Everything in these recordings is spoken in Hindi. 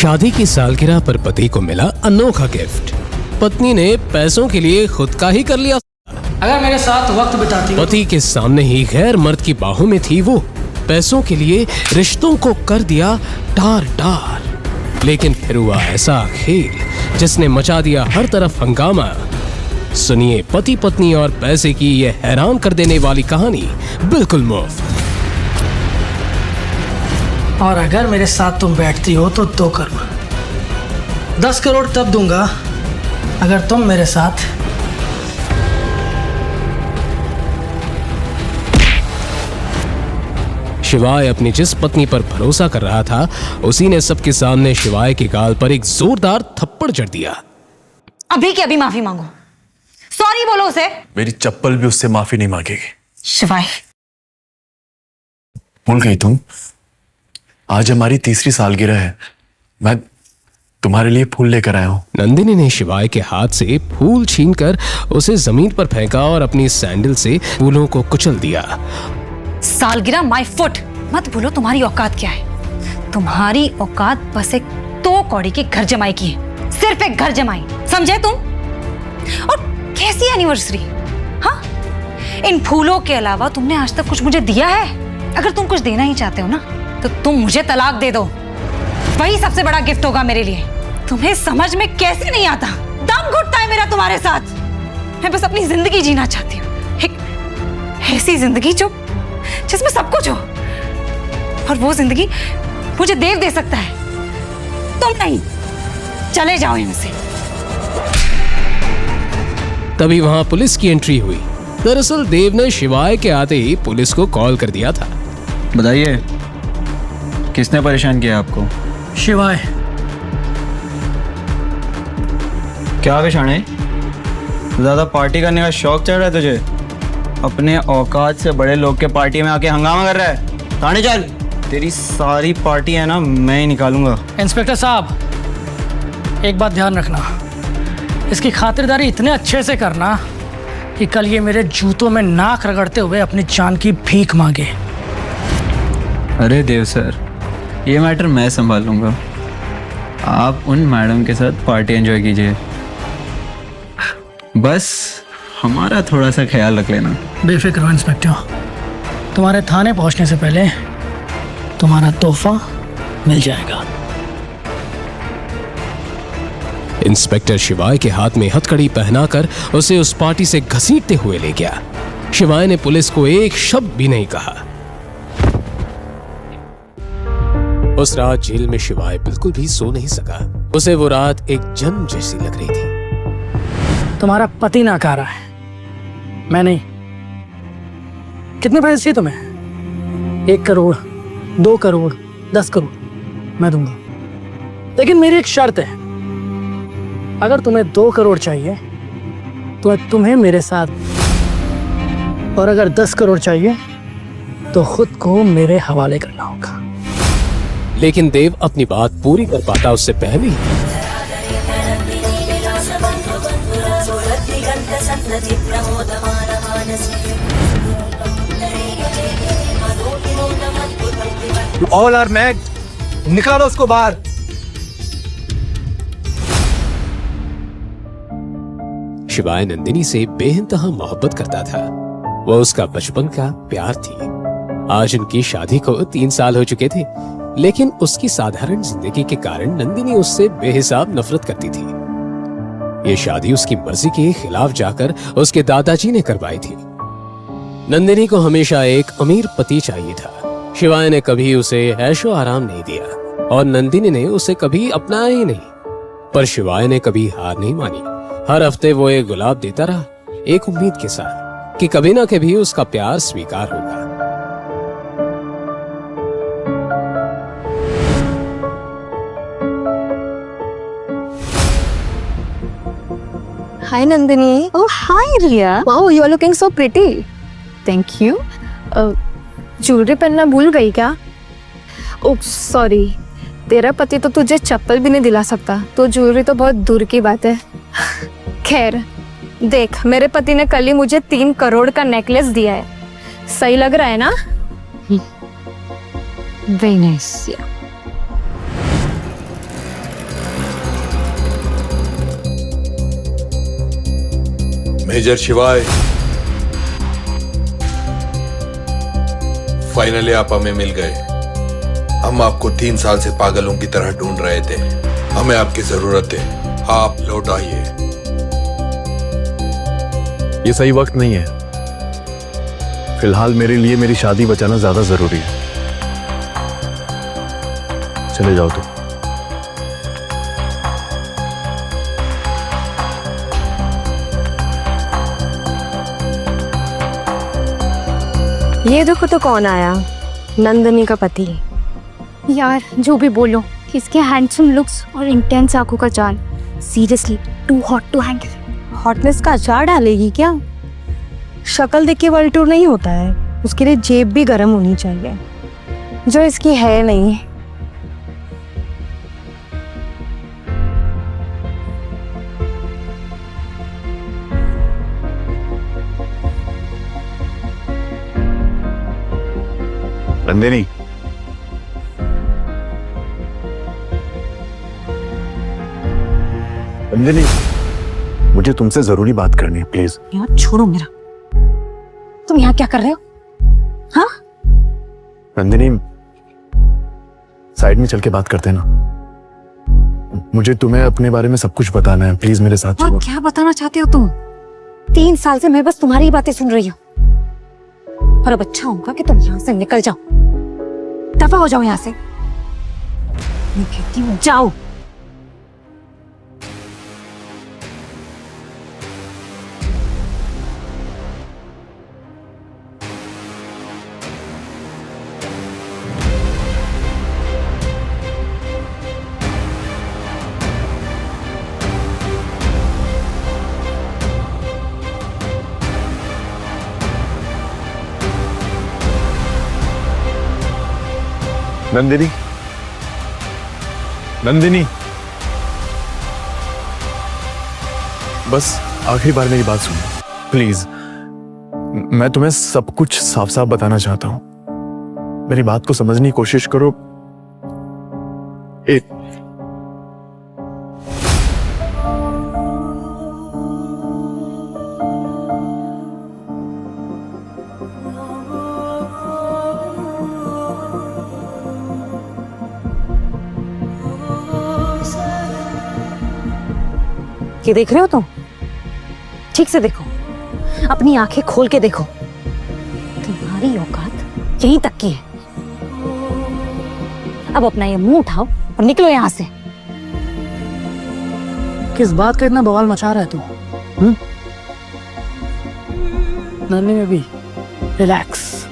शादी की सालगिरह पर पति को मिला अनोखा गिफ्ट। पत्नी ने पैसों के लिए खुद का ही कर लिया। अगर मेरे साथ वक्त बिताती पति के सामने ही गैर मर्द की बाहों में थी वो। पैसों के लिए रिश्तों को कर दिया टार टार। लेकिन फिर हुआ ऐसा खेल जिसने मचा दिया हर तरफ हंगामा। सुनिए पति पत्नी और पैसे की यह हैरान कर देने वाली कहानी बिल्कुल मुफ्त। और अगर मेरे साथ तुम बैठती हो तो 2 करोड़, 10 करोड़ तब दूंगा अगर तुम मेरे साथ शिवाय अपनी जिस पत्नी पर भरोसा कर रहा था उसी ने सबके सामने शिवाय के गाल पर एक जोरदार थप्पड़ जड़ दिया। अभी की अभी माफी मांगो, सॉरी बोलो उसे। मेरी चप्पल भी उससे माफी नहीं मांगेगी। शिवाय, भूल गई तुम? आज हमारी 3री सालगिरह है। मैं तुम्हारे लिए फूल लेकर आया हूं। नंदिनी ने शिवाय के हाथ से फूल छीनकर उसे जमीन पर फेंका और अपनी सैंडल से फूलों को कुचल दिया। सालगिरह माय फुट। मत भूलो तुम्हारी औकात क्या है। तुम्हारी औकात बस एक 2 कौड़ी की घर जमाई की है। सिर्फ एक घर जमाई, समझे तुम? और कैसी एनिवर्सरी? हाँ, इन फूलों के अलावा तुमने आज तक कुछ मुझे दिया है? अगर तुम कुछ देना ही चाहते हो ना तो तुम मुझे तलाक दे दो, वही सबसे बड़ा गिफ्ट होगा मेरे लिए। तुम्हें समझ में कैसे नहीं आता? दम घुटता है मेरा तुम्हारे साथ। मैं बस अपनी जिंदगी जीना चाहती हूँ, एक ऐसी जिंदगी जिसमें सब कुछ हो। और वो जिंदगी मुझे देव दे सकता है, तुम नहीं। चले जाओ यहाँ से। तभी वहां पुलिस की एंट्री हुई। दरअसल देव ने शिवाय के आते ही पुलिस को कॉल कर दिया था। बताइए, किसने परेशान किया आपको? शिवाय। क्या विशाणे, ज्यादा पार्टी करने का शौक चढ़ रहा है तुझे? अपने औकात से बड़े लोग के पार्टी में आके हंगामा कर रहा है। थाने चल, तेरी सारी पार्टी है ना मैं ही निकालूंगा। इंस्पेक्टर साहब, एक बात ध्यान रखना, इसकी खातिरदारी इतने अच्छे से करना कि कल ये मेरे जूतों में नाक रगड़ते हुए अपनी जान की भीख मांगे। अरे देव सर, ये मैटर मैं संभाल लूंगा। आप उन मैडम के साथ पार्टी एंजॉय कीजिए, बस हमारा थोड़ा सा ख्याल रख लेना। बेफिक्र हो इंस्पेक्टर, तुम्हारे थाने पहुंचने से पहले तुम्हारा तोहफा मिल जाएगा। इंस्पेक्टर शिवाय के हाथ में हथकड़ी पहनाकर उसे उस पार्टी से घसीटते हुए ले गया। शिवाय ने पुलिस को एक शब्द भी नहीं कहा। उस रात जेल में शिवाय बिल्कुल भी सो नहीं सका। उसे वो रात एक जन्म जैसी लग रही थी। तुम्हारा पति नाकारा है, मैं नहीं। कितने पैसे चाहिए तुम्हें? 1 करोड़, 2 करोड़, 10 करोड़ मैं दूंगा, लेकिन मेरी एक शर्त है। अगर तुम्हें 2 करोड़ चाहिए तो तुम्हें मेरे साथ, और अगर 10 करोड़ चाहिए तो खुद को मेरे हवाले करना होगा। लेकिन देव अपनी बात पूरी कर पाता उससे पहले ही ऑल आर मैड, निकालो उसको बाहर। शिवाय नंदिनी से बेइंतहा मोहब्बत करता था। वह उसका बचपन का प्यार थी। आज उनकी शादी को 3 साल हो चुके थे, लेकिन उसकी साधारण जिंदगी के कारण नंदिनी उससे बेहिसाब नफरत करती थी। ये शादी उसकी मर्जी के खिलाफ जाकर उसके दादाजी ने करवाई थी। नंदिनी को हमेशा एक अमीर पति चाहिए था। शिवाय ने कभी उसे ऐशो आराम नहीं दिया और नंदिनी ने उसे कभी अपनाया ही नहीं। पर शिवाय ने कभी हार नहीं मानी। हर हफ्ते वो एक गुलाब देता रहा, एक उम्मीद के साथ कि कभी ना कभी उसका प्यार स्वीकार होगा। Hi Nandini. Oh, hi Riya. Wow, you are looking so pretty. Thank you. Jewellery पहनना भूल गई क्या? ओह सॉरी, तेरा पति तो तुझे चप्पल भी नहीं दिला सकता, तो ज्वेलरी तो बहुत दूर की बात है। खैर देख, मेरे पति ने कल ही मुझे 3 करोड़ का नेकलेस दिया है। सही लग रहा है ना? Very nice. Yeah. मेजर शिवाय, फाइनली आप हमें मिल गए। हम आपको 3 साल से पागलों की तरह ढूंढ रहे थे। हमें आपकी जरूरत है, आप लौट आइए। ये सही वक्त नहीं है। फिलहाल मेरे लिए मेरी शादी बचाना ज्यादा जरूरी है। चले जाओ तुम। ये देखो तो कौन आया, नंदनी का पति। यार जो भी बोलो, इसके हैंडसम लुक्स और इंटेंस आंखों का जाल seriously too hot to handle. Hotness का अचार डालेगी क्या? शक्ल देख के वर्ल्ड टूर नहीं होता है, उसके लिए जेब भी गर्म होनी चाहिए, जो इसकी है नहीं। नंदिनी, नंदिनी, मुझे तुमसे जरूरी बात करनी है, प्लीज। यार छोड़ो मेरा। तुम यहाँ क्या कर रहे हो? हाँ? नंदिनी, साइड में चल के बात करते हैं ना। मुझे तुम्हें अपने बारे में सब कुछ बताना है, प्लीज मेरे साथ और चलो। क्या बताना चाहते हो तुम? 3 साल से मैं बस तुम्हारी ही बातें सुन रही हूँ। और अब अच्छा होगा कि तुम यहाँ से निकल जाओ, दफा हो जाओ यहाँ से। मैं कहती हूँ जाओ। नंदिनी, नंदिनी, बस आखिरी बार मेरी बात सुनो प्लीज। मैं तुम्हें सब कुछ साफ साफ बताना चाहता हूं, मेरी बात को समझने की कोशिश करो। ये देख रहे हो तुम? ठीक से देखो, अपनी आंखें खोल के देखो। तुम्हारी औकात यहीं तक की है। अब अपना ये मुंह उठाओ और निकलो यहाँ से। किस बात का इतना बवाल मचा रहा है तू? नन्ही में भी रिलैक्स।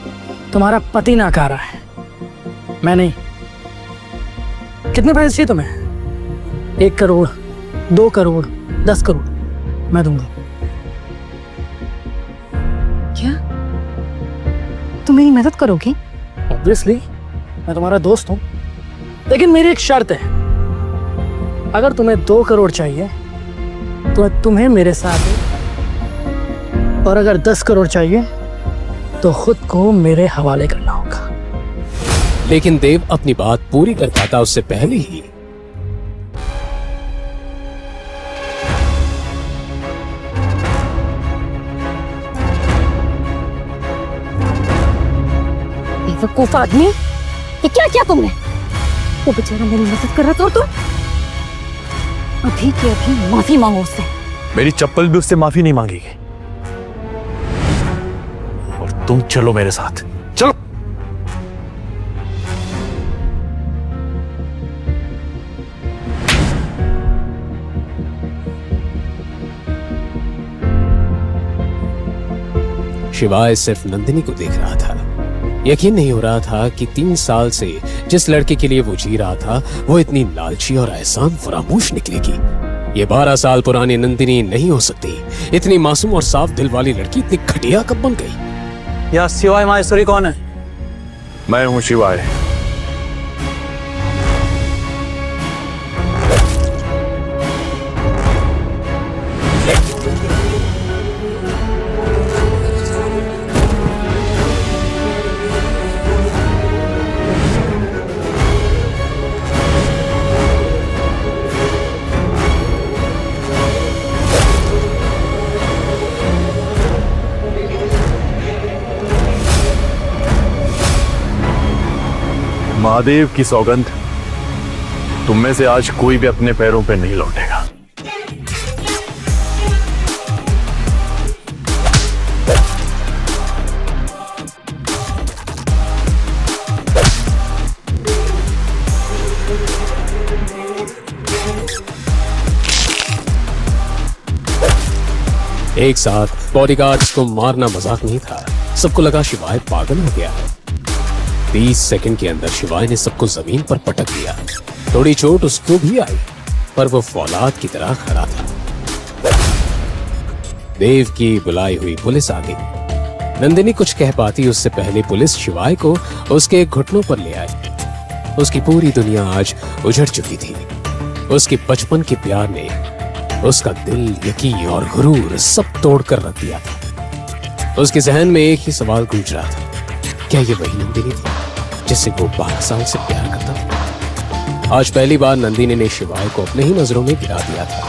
तुम्हारा पति नाकारा है, मैं नहीं। कितने पैसे चाहिए तुम्हें? 1 करोड़, 2 करोड़, 10 करोड़ मैं दूंगा। क्या तुम मेरी मदद करोगे? ऑब्वियसली, मैं तुम्हारा दोस्त हूं, लेकिन मेरी एक शर्त है। अगर तुम्हें 2 करोड़ चाहिए तो तुम्हें मेरे साथ, और अगर 10 करोड़ चाहिए तो खुद को मेरे हवाले करना होगा। लेकिन देव अपनी बात पूरी कर पाता उससे पहले ही बेवकूफ आदमी, ये क्या किया तुमने? वो बेचारा मेरी मदद कर रहा था और तुम अभी के अभी माफी मांगो उससे। मेरी चप्पल भी उससे माफी नहीं मांगेगी। और तुम चलो मेरे साथ, चलो। शिवाय सिर्फ नंदिनी को देख रहा था। यकीन नहीं हो रहा था कि 3 साल से जिस लड़के के लिए वो जी रहा था वो इतनी लालची और एहसान फरामोश निकलेगी। ये 12 साल पुरानी नंदिनी नहीं हो सकती। इतनी मासूम और साफ दिल वाली लड़की इतनी घटिया कब बन गई? या शिवाय माहेश्वरी कौन है? मैं हूं शिवाय। महादेव की सौगंध, तुम में से आज कोई भी अपने पैरों पे नहीं लौटेगा। एक साथ बॉडीगार्ड्स को मारना मजाक नहीं था। सबको लगा शिवाय पागल हो गया है। 30 सेकंड के अंदर शिवाय ने सबको जमीन पर पटक दिया। थोड़ी चोट उसको भी आई, पर वो फौलाद की तरह खड़ा था। देव की बुलाई हुई पुलिस आ गई। नंदिनी कुछ कह पाती उससे पहले पुलिस शिवाय को उसके घुटनों पर ले आई। उसकी पूरी दुनिया आज उजड़ चुकी थी। उसके बचपन के प्यार ने उसका दिल, यकीन और गुरूर सब तोड़कर रख दिया था। उसके जहन में एक ही सवाल गूंज रहा था, क्या ये वही नंदिनी थी जिससे वो 12 साल से प्यार करता था? आज पहली बार नंदिनी ने शिवाय को अपने ही नजरों में गिरा दिया था।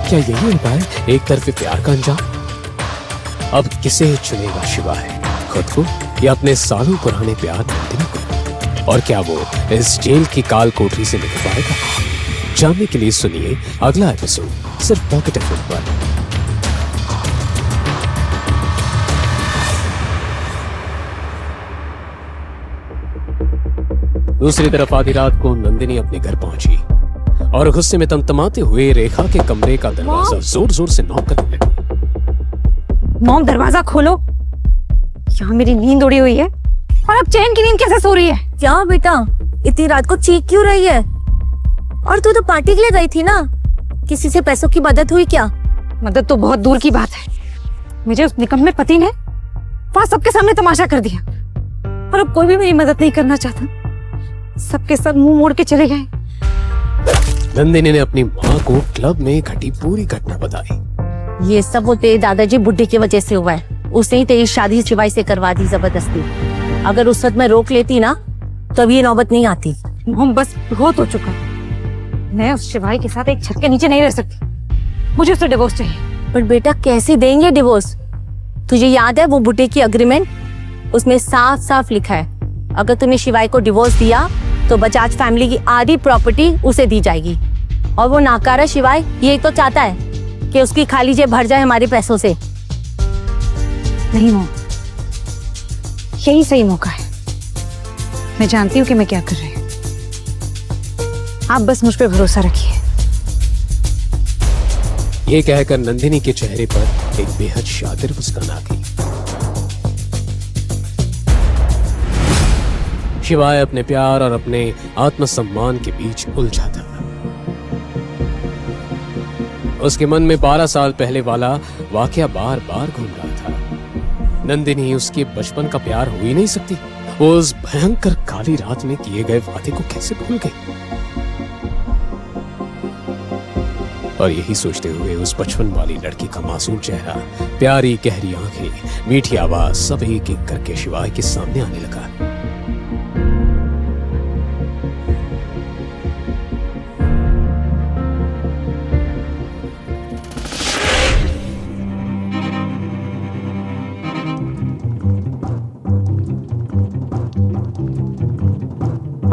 क्या यही होता है एक तरफे प्यार का अंजाम? अब किसे चुनेगा शिवाय, खुद को या अपने सालों पुराने प्यार नंदिनी को? और क्या वो इस जेल की काल कोठरी से निकल पाएगा? जानने के लिए सुनिए अगला एपिसोड सिर्फ पॉकेट एफएम पर। दूसरी तरफ आधी रात को नंदिनी अपने घर पहुंची और गुस्से में तमतमाते हुए रेखा के कमरे का दरवाजा जोर जोर से नॉक करने लगी। मॉम, दरवाजा खोलो। यहाँ मेरी नींद उड़ी हुई है और अब चैन की नींद कैसे सो रही है? क्या बेटा, इतनी रात को चीख क्यों रही है? और तू तो पार्टी के लिए गई थी ना, किसी से पैसों की मदद हुई क्या? मदद तो बहुत दूर की बात है। मुझे उस निकम्मे पति ने वहां सबके सामने तमाशा कर दिया और अब कोई भी मेरी मदद नहीं करना चाहता। सबके सब मुंह मोड़ के चले गए। नंदिनी ने अपनी माँ को क्लब में घटी पूरी घटना बताई। ये सब वो तेरे दादाजी बुढ़े की वजह से हुआ है। उसने ही तेरी शादी शिवाय से करवा दी जबरदस्ती। अगर उस वक्त मैं रोक लेती ना, तब ये नौबत नहीं आती। मॉम, बस बहुत हो चुका। मैं उस शिवाय के साथ एक छत के नीचे नहीं रह सकती। मुझे उससे डिवोर्स चाहिए। पर बेटा, कैसे देंगे डिवोर्स? तुझे याद है वो बुढ़े की अग्रीमेंट? उसमें साफ साफ लिखा है, अगर तूने शिवाय को डिवोर्स दिया तो बजाज फैमिली की आधी प्रॉपर्टी उसे दी जाएगी। और वो नाकारा शिवाय यही तो चाहता है कि उसकी खाली जेब भर जाए हमारे पैसों से। नहीं मॉम, यही सही मौका है। मैं जानती हूँ कि मैं क्या कर रही हूँ। आप बस मुझ पे भरोसा रखिए। ये कहकर नंदिनी के चेहरे पर एक बेहद शातिर मुस्कान आ गई। शिवाय अपने प्यार और अपने आत्मसम्मान के बीच उलझा था। उसके मन में 12 साल पहले वाला वाकया बार बार घूम रहा था। नंदिनी उसके बचपन का प्यार हो ही नहीं सकती। वो उस भयंकर काली रात में किए गए वादे को कैसे भूल गई? और यही सोचते हुए उस बचपन वाली लड़की का मासूम चेहरा, प्यारी गहरी आंखें, मीठी आवाज सब एक एक करके शिवाय के सामने आने लगा।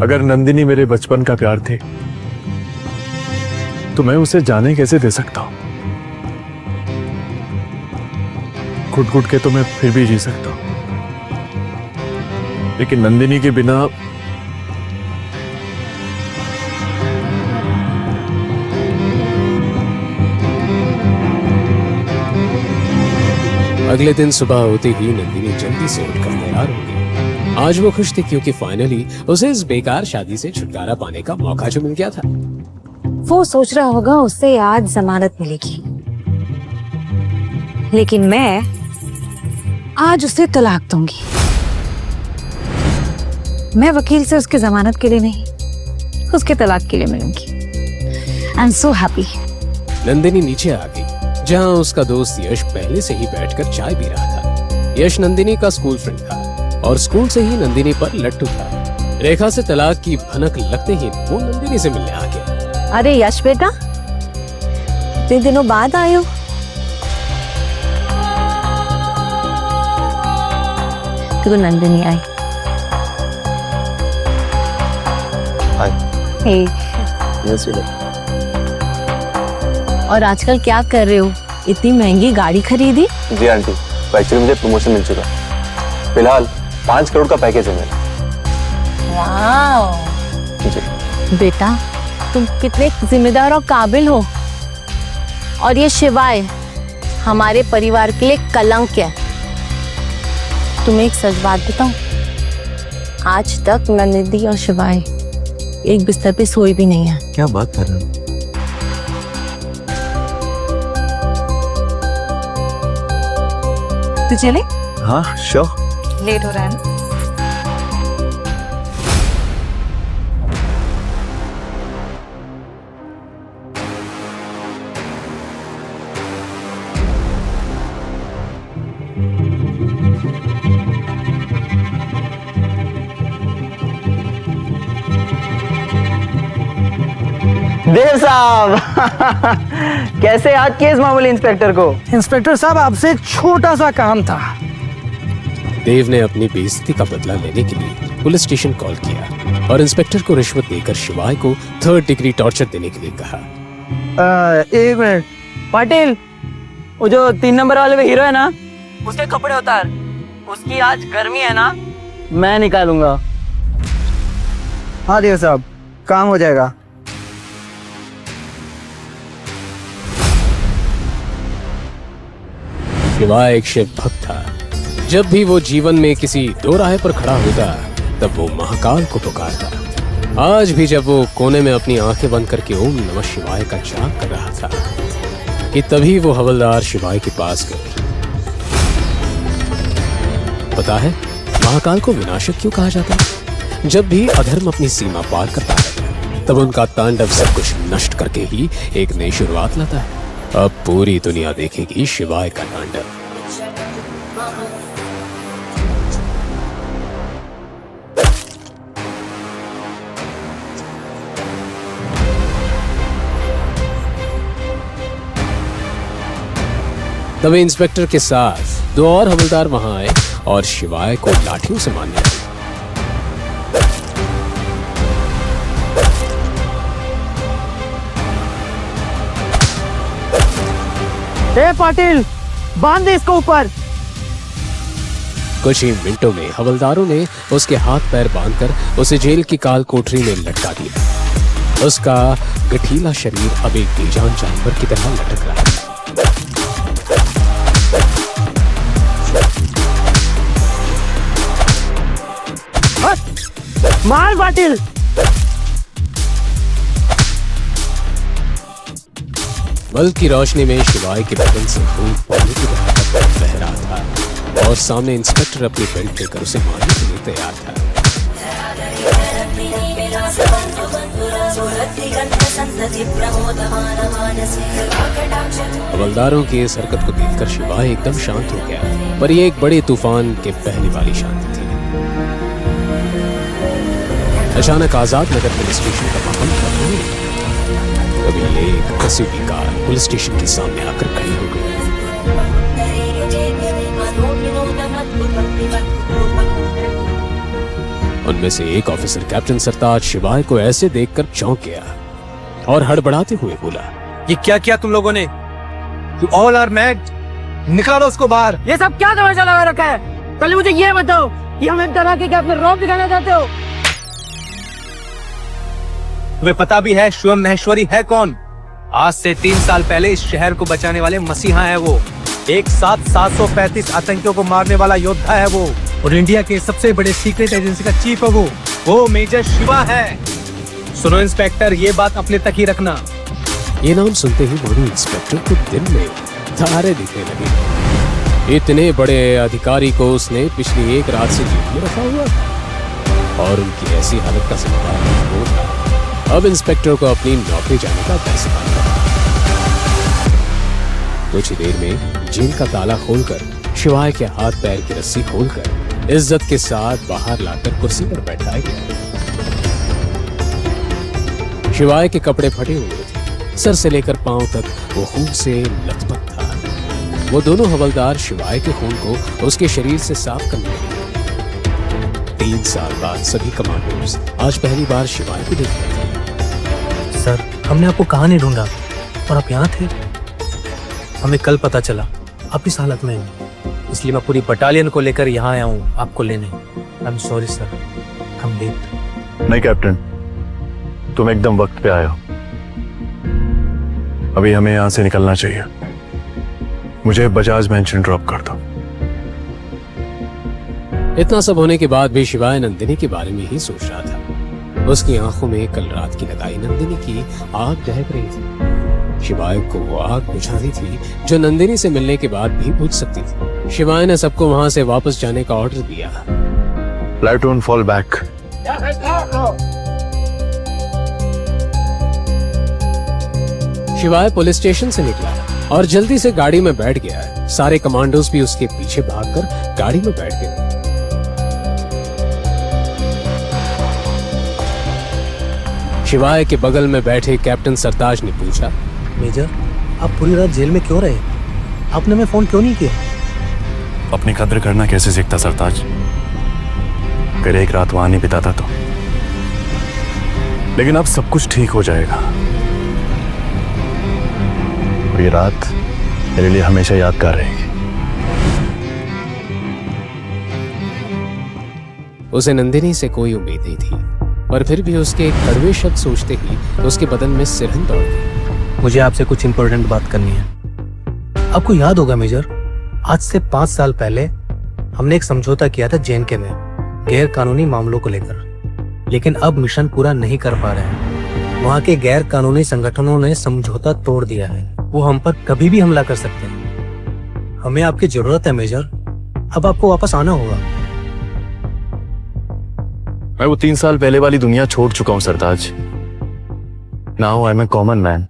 अगर नंदिनी मेरे बचपन का प्यार थी तो मैं उसे जाने कैसे दे सकता हूं? घुट घुट के तो मैं फिर भी जी सकता हूं, लेकिन नंदिनी के बिना अगले दिन सुबह होते ही नंदिनी जल्दी से उठकर तैयार हो गई। आज वो खुश थी क्योंकि फाइनली उसे इस बेकार शादी से छुटकारा पाने का मौका जो मिल गया था। वो सोच रहा होगा उससे आज जमानत मिलेगी, लेकिन मैं आज उसे तलाक दूंगी। मैं वकील से उसके जमानत के लिए नहीं, उसके तलाक के लिए मिलूंगी। I am so happy. Nandini नीचे आ गई जहां उसका दोस्त यश पहले से ही बैठकर चाय पी रहा था। यश नंदिनी का स्कूल फ्रेंड था और स्कूल से ही नंदिनी पर लट्टू था। रेखा से तलाक की भनक लगते ही वो नंदिनी से मिलने आ गया। अरे यश बेटा, इतने दिनों बाद आए हो। तो नंदिनी आई। और आजकल क्या कर रहे हो? इतनी महंगी गाड़ी खरीदी? जी आंटी, एक्चुअली मुझे प्रमोशन मिल चुका है। फिलहाल 5 करोड़ का पैकेज है मेरा। जी। बेटा तुम कितने जिम्मेदार और काबिल हो। और ये शिवाय हमारे परिवार के लिए कलंक है। तुम्हें एक सच बात बताऊं, आज तक नंदिनी और शिवाय एक बिस्तर पे सोए भी नहीं है। क्या बात कर रहे हो? तू चले? हाँ श्योर। लेट हो रहा है ना? देव साहब कैसे याद किए इस मामूली इंस्पेक्टर को? इंस्पेक्टर साहब, आपसे एक छोटा सा काम था। देव ने अपनी बेइज्जती का बदला लेने के लिए पुलिस स्टेशन कॉल किया और इंस्पेक्टर को रिश्वत देकर शिवाय को 3rd डिग्री टॉर्चर देने के लिए कहा। 1 मिनट पाटिल, वो जो 3 नंबर वाले में हीरो है ना, उसके कपड़े उतार। उसकी आज गर्मी है ना, मैं निकालूंगा। हाँ देव साहब, काम हो जाएगा। शिवाय एक शिव भक्त था। जब भी वो जीवन में किसी दो राह पर खड़ा होता तब वो महाकाल को पुकारता। आज भी जब वो कोने में अपनी आंखें बंद करके ओम नमः शिवाय का जाप कर रहा था कि तभी वो हवलदार शिवाय के पास गए। पता है महाकाल को विनाशक क्यों कहा जाता है? जब भी अधर्म अपनी सीमा पार करता है तब उनका तांडव सब कुछ नष्ट करके ही एक नई शुरुआत लाता है। अब पूरी दुनिया देखेगी शिवाय का तांडव। तभी इंस्पेक्टर के साथ 2 और हवलदार वहां आए और शिवाय को लाठियों से मारने लगे। पाटिल, बांध दे इसको ऊपर। कुछ ही मिनटों में हवलदारों ने उसके हाथ पैर बांधकर उसे जेल की काल कोठरी में लटका दिया। उसका गठीला शरीर अब एक बेजान जानवर की तरह लटक रहा है। मार पाटिल। बल्ब की रोशनी में शिवाय के बदन से खून पानी की तरह बह रहा था और सामने इंस्पेक्टर अपनी बेल्ट लेकर उसे मारने के लिए तैयार था। हवलदारों की इस हरकत को देखकर शिवाय एकदम शांत हो गया, पर यह एक बड़े तूफान के पहले वाली शांति थी। अचानक आजाद नगर पुलिस स्टेशन का माहौल बदल गया। तभी एक एसयूवी कार पुलिस स्टेशन के सामने आकर खड़ी हो गई। उनमें से एक ऑफिसर कैप्टन सरताज शिवाय को ऐसे देखकर चौंक गया और हड़बड़ाते हुए बोला, ये क्या किया तुम लोगों ने? You all are mad. निकालो उसको बाहर। ये सब क्या तमाशा लगा रखा है? पहले मुझे ये बताओ कि हम एक तरह के क्या अपने रौब दिखाना चाहते हो? तुम्हें पता भी है शिवम महेश्वरी है कौन? आज से 3 साल पहले इस शहर को बचाने वाले मसीहा है वो। एक साथ 735 आतंकियों को मारने वाला योद्धा है वो, और इंडिया के सबसे बड़े सीक्रेट एजेंसी का चीफ है वो मेजर शिवा है। सुनो इंस्पेक्टर, ये बात अपने तक ही रखना। ये नाम सुनते ही बॉडी इंस्पेक्टर को दिन में तारे दिखने लगे। इतने बड़े अधिकारी को उसने पिछली एक रात से जेल में रखा हुआ था और उनकी ऐसी हालत का जिम्मेदार वो था। अब इंस्पेक्टर को अपनी नौकरी जाने का डर सता था। कुछ ही देर में जेल का ताला खोलकर शिवाय के हाथ पैर की रस्सी खोलकर इज्जत के साथ बाहर लाकर कुर्सी पर बैठाया गया। शिवाय के कपड़े फटे हुए थे, सर से लेकर पांव तक वो खून से लथपथ था। वो दोनों हवलदार शिवाय के खून को उसके शरीर से साफ करने लगे। 3 साल बाद सभी कमांडोज आज पहली बार शिवाय को देख रहे थे। सर, हमने आपको कहाँ नहीं ढूंढा और आप यहाँ थे। हमें कल पता चला आप इस हालत में हैं, इसलिए मैं पूरी बटालियन को लेकर यहाँ आया हूँ आपको लेने। आई एम सॉरी सर, हम लेट। नहीं कैप्टन, तुम एकदम वक्त पे आए हो। अभी हमें यहाँ से निकलना चाहिए। मुझे बजाज मेंशन ड्रॉप कर दो। इतना सब होने के बाद भी शिवाय नंदिनी के बारे में ही सोच रहा था। उसकी आंखों में कल रात की लगाई नंदिनी की आग दहक रही थी। शिवाय को वो आग बुझानी थी जो नंदिनी से मिलने के बाद भी बुझ सकती थी। शिवाय ने सबको वहां से वापस जाने का ऑर्डर दिया। Platoon fall back. शिवाय पुलिस स्टेशन से निकला और जल्दी से गाड़ी में बैठ गया। सारे कमांडोज भी उसके पीछे भागकर गाड़ी में बैठ गए। शिवाय के बगल में बैठे कैप्टन सरताज ने पूछा, मेजर, आप पूरी रात जेल में क्यों रहे? आपने हमें फोन क्यों नहीं किया? अपनी कद्र करना कैसे सीखता सरताज? अगर एक रात वहां नहीं बिताता तो। लेकिन अब सब कुछ ठीक हो जाएगा। और ये रात मेरे लिए हमेशा यादगार रहेगी। उसे नंदिनी से कोई उम्मीद नहीं थी, पर फिर भी उसके कड़वे शब्द सोचते ही उसके बदन में सिरहन दौड़ गई। मुझे आपसे कुछ इंपॉर्टेंट बात करनी है। आपको याद होगा मेजर, आज से 5 साल पहले हमने एक समझौता किया था जेएनके में गैर कानूनी मामलों को लेकर, लेकिन अब मिशन पूरा नहीं कर पा रहे हैं। वहाँ के गैर कानूनी संगठनों ने समझौता तोड़ दिया है। वो हम पर कभी भी हमला कर सकते हैं। हमें आपकी जरूरत है मेजर, अब आपको वापस आना होगा। मैं वो 3 साल पहले वाली दुनिया छोड़ चुका हूं Sartaj. Now I am a common man.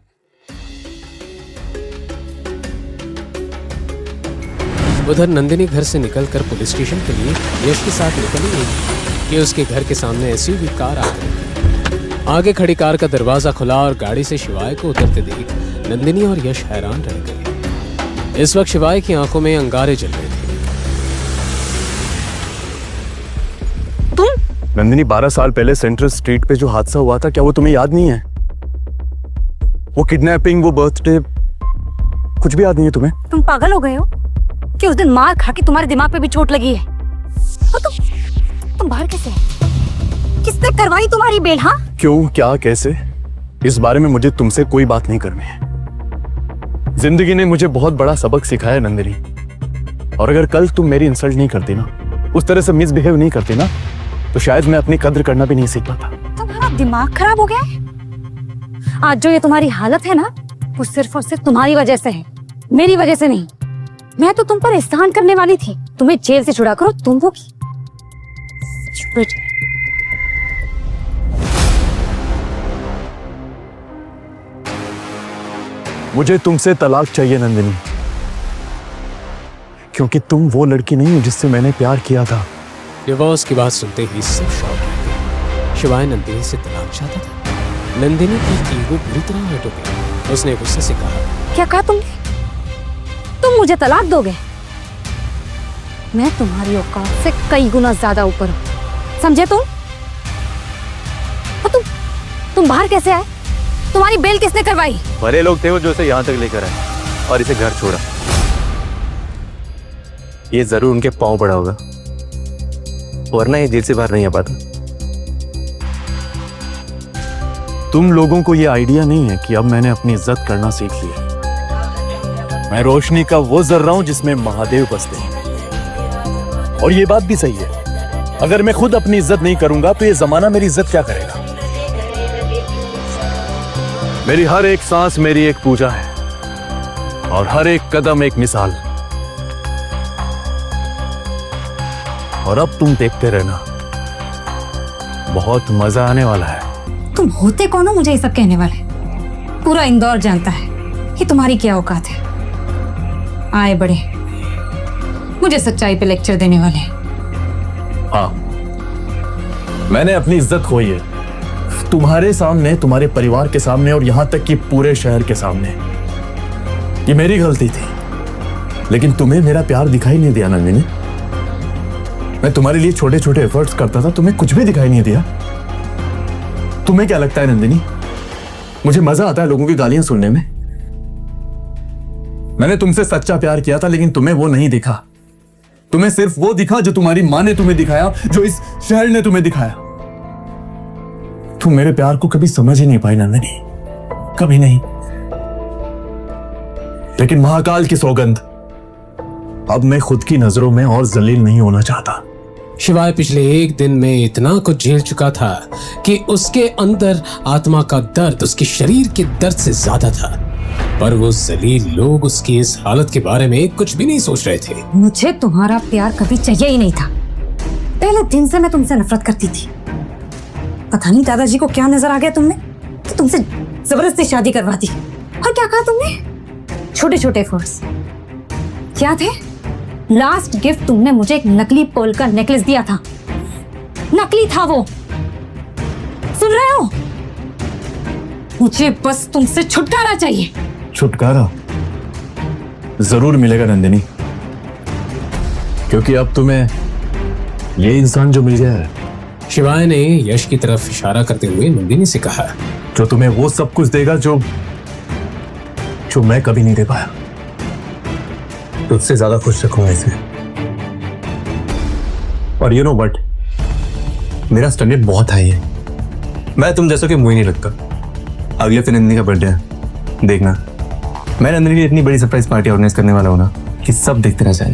उधर नंदिनी घर से निकलकर पुलिस स्टेशन के लिए यश के साथ निकली गई कि उसके घर के सामने एसयूवी कार आ गई। आगे खड़ी कार का दरवाजा खुला और गाड़ी से शिवाय को उतरते देख नंदिनी और यश हैरान रह गए। इस वक्त शिवाय की आंखों में अंगारे जल रहे थे। नंदिनी, 12 साल पहले सेंट्रल स्ट्रीट पे जो हादसा हुआ था, क्या वो तुम्हें याद नहीं है? वो किडनैपिंग, वो बर्थडे, कुछ भी याद नहीं है तुम्हें? तुम पागल हो गए हो कि उस दिन मार खा के तुम्हारे दिमाग पे भी चोट लगी है? और तुम बाहर कैसे? किसने करवाई तुम्हारी बेल? हाँ, क्यों, क्या, कैसे? इस बारे में मुझे तुमसे कोई बात नहीं करनी है। जिंदगी ने मुझे बहुत बड़ा सबक सिखाया नंदिनी, और अगर कल तुम मेरी इंसल्ट नहीं करती ना, उस तरह से मिसबिहेव नहीं करती ना, तो शायद मैं अपनी कद्र करना भी नहीं सीख पाता। तुम्हारा दिमाग खराब हो गया है? आज जो ये तुम्हारी हालत है ना, वो सिर्फ और सिर्फ तुम्हारी वजह से है, मेरी वजह से नहीं। मैं तो तुम पर एहसान करने वाली थी, तुम्हें जेल से छुड़ा करो तुम वो की। मुझे तुमसे तलाक चाहिए नंदिनी, क्योंकि तुम वो लड़की नहीं हो जिससे मैंने प्यार किया था। डिवोर्स की बात सुनते ही सब शॉक रह गए। शिवाय नंदिनी से तलाक चाहता था। नंदिनी की ईगो बुरी तरह हट गई। उसने गुस्से से कहा, क्या कहा तुमने? तुम मुझे तलाक दोगे? मैं तुम्हारी औकात से कई गुना ज्यादा ऊपर हूँ, समझे तुम? और तुम बाहर कैसे आए? तुम्हारी बेल किसने करवाई? बड़े लोग थे वो जो इसे यहाँ तक लेकर आए और इसे घर छोड़ा। ये जरूर उनके पांव पड़ा होगा, वरना ये जेल से बाहर नहीं आ पाता। तुम लोगों को ये आइडिया नहीं है कि अब मैंने अपनी इज्जत करना सीख ली है। मैं रोशनी का वो जर्रा हूं जिसमें महादेव बसते हैं। और ये बात भी सही है, अगर मैं खुद अपनी इज्जत नहीं करूंगा तो ये जमाना मेरी इज्जत क्या करेगा? मेरी हर एक सांस मेरी एक पूजा है और हर एक कदम एक मिसाल। और अब तुम देखते रहना, बहुत मजा आने वाला है। तुम होते कौन हो मुझे ये सब कहने वाले? पूरा इंदौर जानता है कि तुम्हारी क्या औकात है। आए बड़े मुझे सच्चाई पे लेक्चर देने वाले। हाँ, मैंने अपनी इज्जत खोई है, तुम्हारे सामने, तुम्हारे परिवार के सामने और यहां तक कि पूरे शहर के सामने। ये मेरी गलती थी, लेकिन तुम्हें मेरा प्यार दिखाई नहीं दिया नंदिनी। मैं तुम्हारे लिए छोटे छोटे एफर्ट्स करता था, तुम्हें कुछ भी दिखाई नहीं दिया। तुम्हें क्या लगता है नंदिनी, मुझे मजा आता है लोगों की गालियां सुनने में। मैंने तुमसे सच्चा प्यार किया था, लेकिन तुम्हें वो नहीं दिखा। तुम्हें सिर्फ वो दिखा जो तुम्हारी माँ ने तुम्हें दिखाया, जो इस शहर ने तुम्हें दिखाया। तुम मेरे प्यार को कभी समझ ही नहीं पाई नंदिनी, कभी नहीं। लेकिन महाकाल की सौगंध, अब मैं खुद की नजरों में और जलील नहीं होना चाहता। शिवाय पिछले एक दिन में इतना कुछ झेल चुका था कि उसके अंदर आत्मा का दर्द उसके शरीर के दर्द से ज्यादा था। पर वो जलील लोग उसकी इस हालत के बारे में कुछ भी नहीं सोच रहे थे। मुझे तुम्हारा प्यार कभी चाहिए ही नहीं था। पहले दिन से मैं तुमसे नफरत करती थी। पता नहीं दादाजी को क्या नजर आ गया तुमने, तो तुमसे जबरदस्ती शादी करवा दी। और क्या कहा तुमने? छोटे छोटे एफर्ट्स क्या थे? लास्ट गिफ्ट तुमने मुझे एक नकली पर्ल का नेकलेस दिया था। नकली था वो, सुन रहे हो? मुझे बस तुमसे छुटकारा चाहिए। छुटकारा जरूर मिलेगा नंदिनी, क्योंकि अब तुम्हें ये इंसान जो मिल गया है, शिवाय ने यश की तरफ इशारा करते हुए नंदिनी से कहा, जो तुम्हें वो सब कुछ देगा जो मैं कभी नहीं दे पाया। तुझसे ज्यादा खुश रखूंगा इसे। और यू नो व्हाट, मेरा स्टैंडर्ड बहुत हाई है। मैं तुम जैसों के मुंह ही नहीं लगता। अगले फिर नंदिनी का बर्थडे है, देखना मैं नंदिनी की इतनी बड़ी सरप्राइज पार्टी ऑर्गेनाइज करने वाला हूं ना कि सब देखते रह जाए।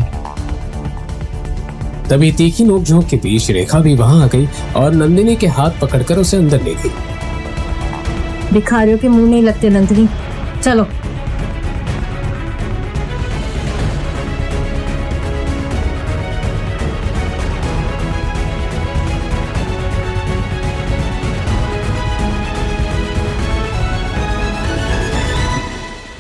तभी तीखी नोकझोंक के बीच रेखा भी वहां आ गई और नंदिनी के हाथ पकड़कर उसे अंदर ले गई। भिखारियों के मुंह नहीं लगते नंदिनी, चलो।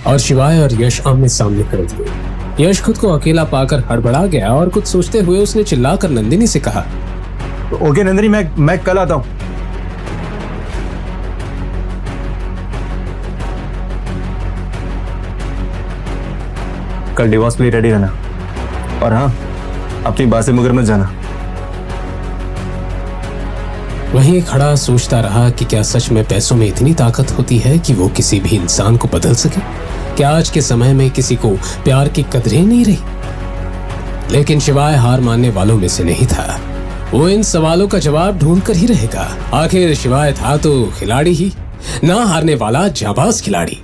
और शिवाय और यश आमने सामने खड़े थे। यश खुद को अकेला पाकर हड़बड़ा गया और कुछ सोचते हुए उसने चिल्लाकर नंदिनी से कहा, ओके नंदिनी, मैं कल आता हूं। कल डिवोर्स के लिए रेडी रहना, और हाँ, अपनी बात से मुकर मत जाना। वहीं खड़ा सोचता रहा कि क्या सच में पैसों में इतनी ताकत होती है कि वो किसी भी इंसान को बदल सके? क्या आज के समय में किसी को प्यार की कदरें नहीं रही? लेकिन शिवाय हार मानने वालों में से नहीं था। वो इन सवालों का जवाब ढूंढ कर ही रहेगा। आखिर शिवाय था तो खिलाड़ी ही, ना हारने वाला जाबाज खिलाड़ी।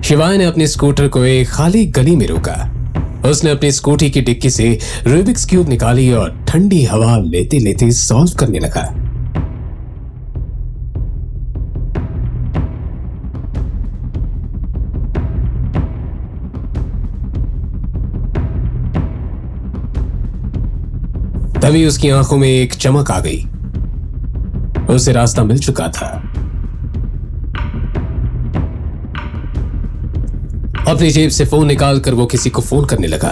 शिवाय ने अपने स्कूटर को एक खाली गली में रोका। उसने अपनी स्कूटी की डिक्की से रूबिक्स क्यूब निकाली और ठंडी हवा लेते लेते सॉल्व करने लगा। तभी उसकी आंखों में एक चमक आ गई। उसे रास्ता मिल चुका था। अपनी जेब से फोन निकालकर वो किसी को फोन करने लगा।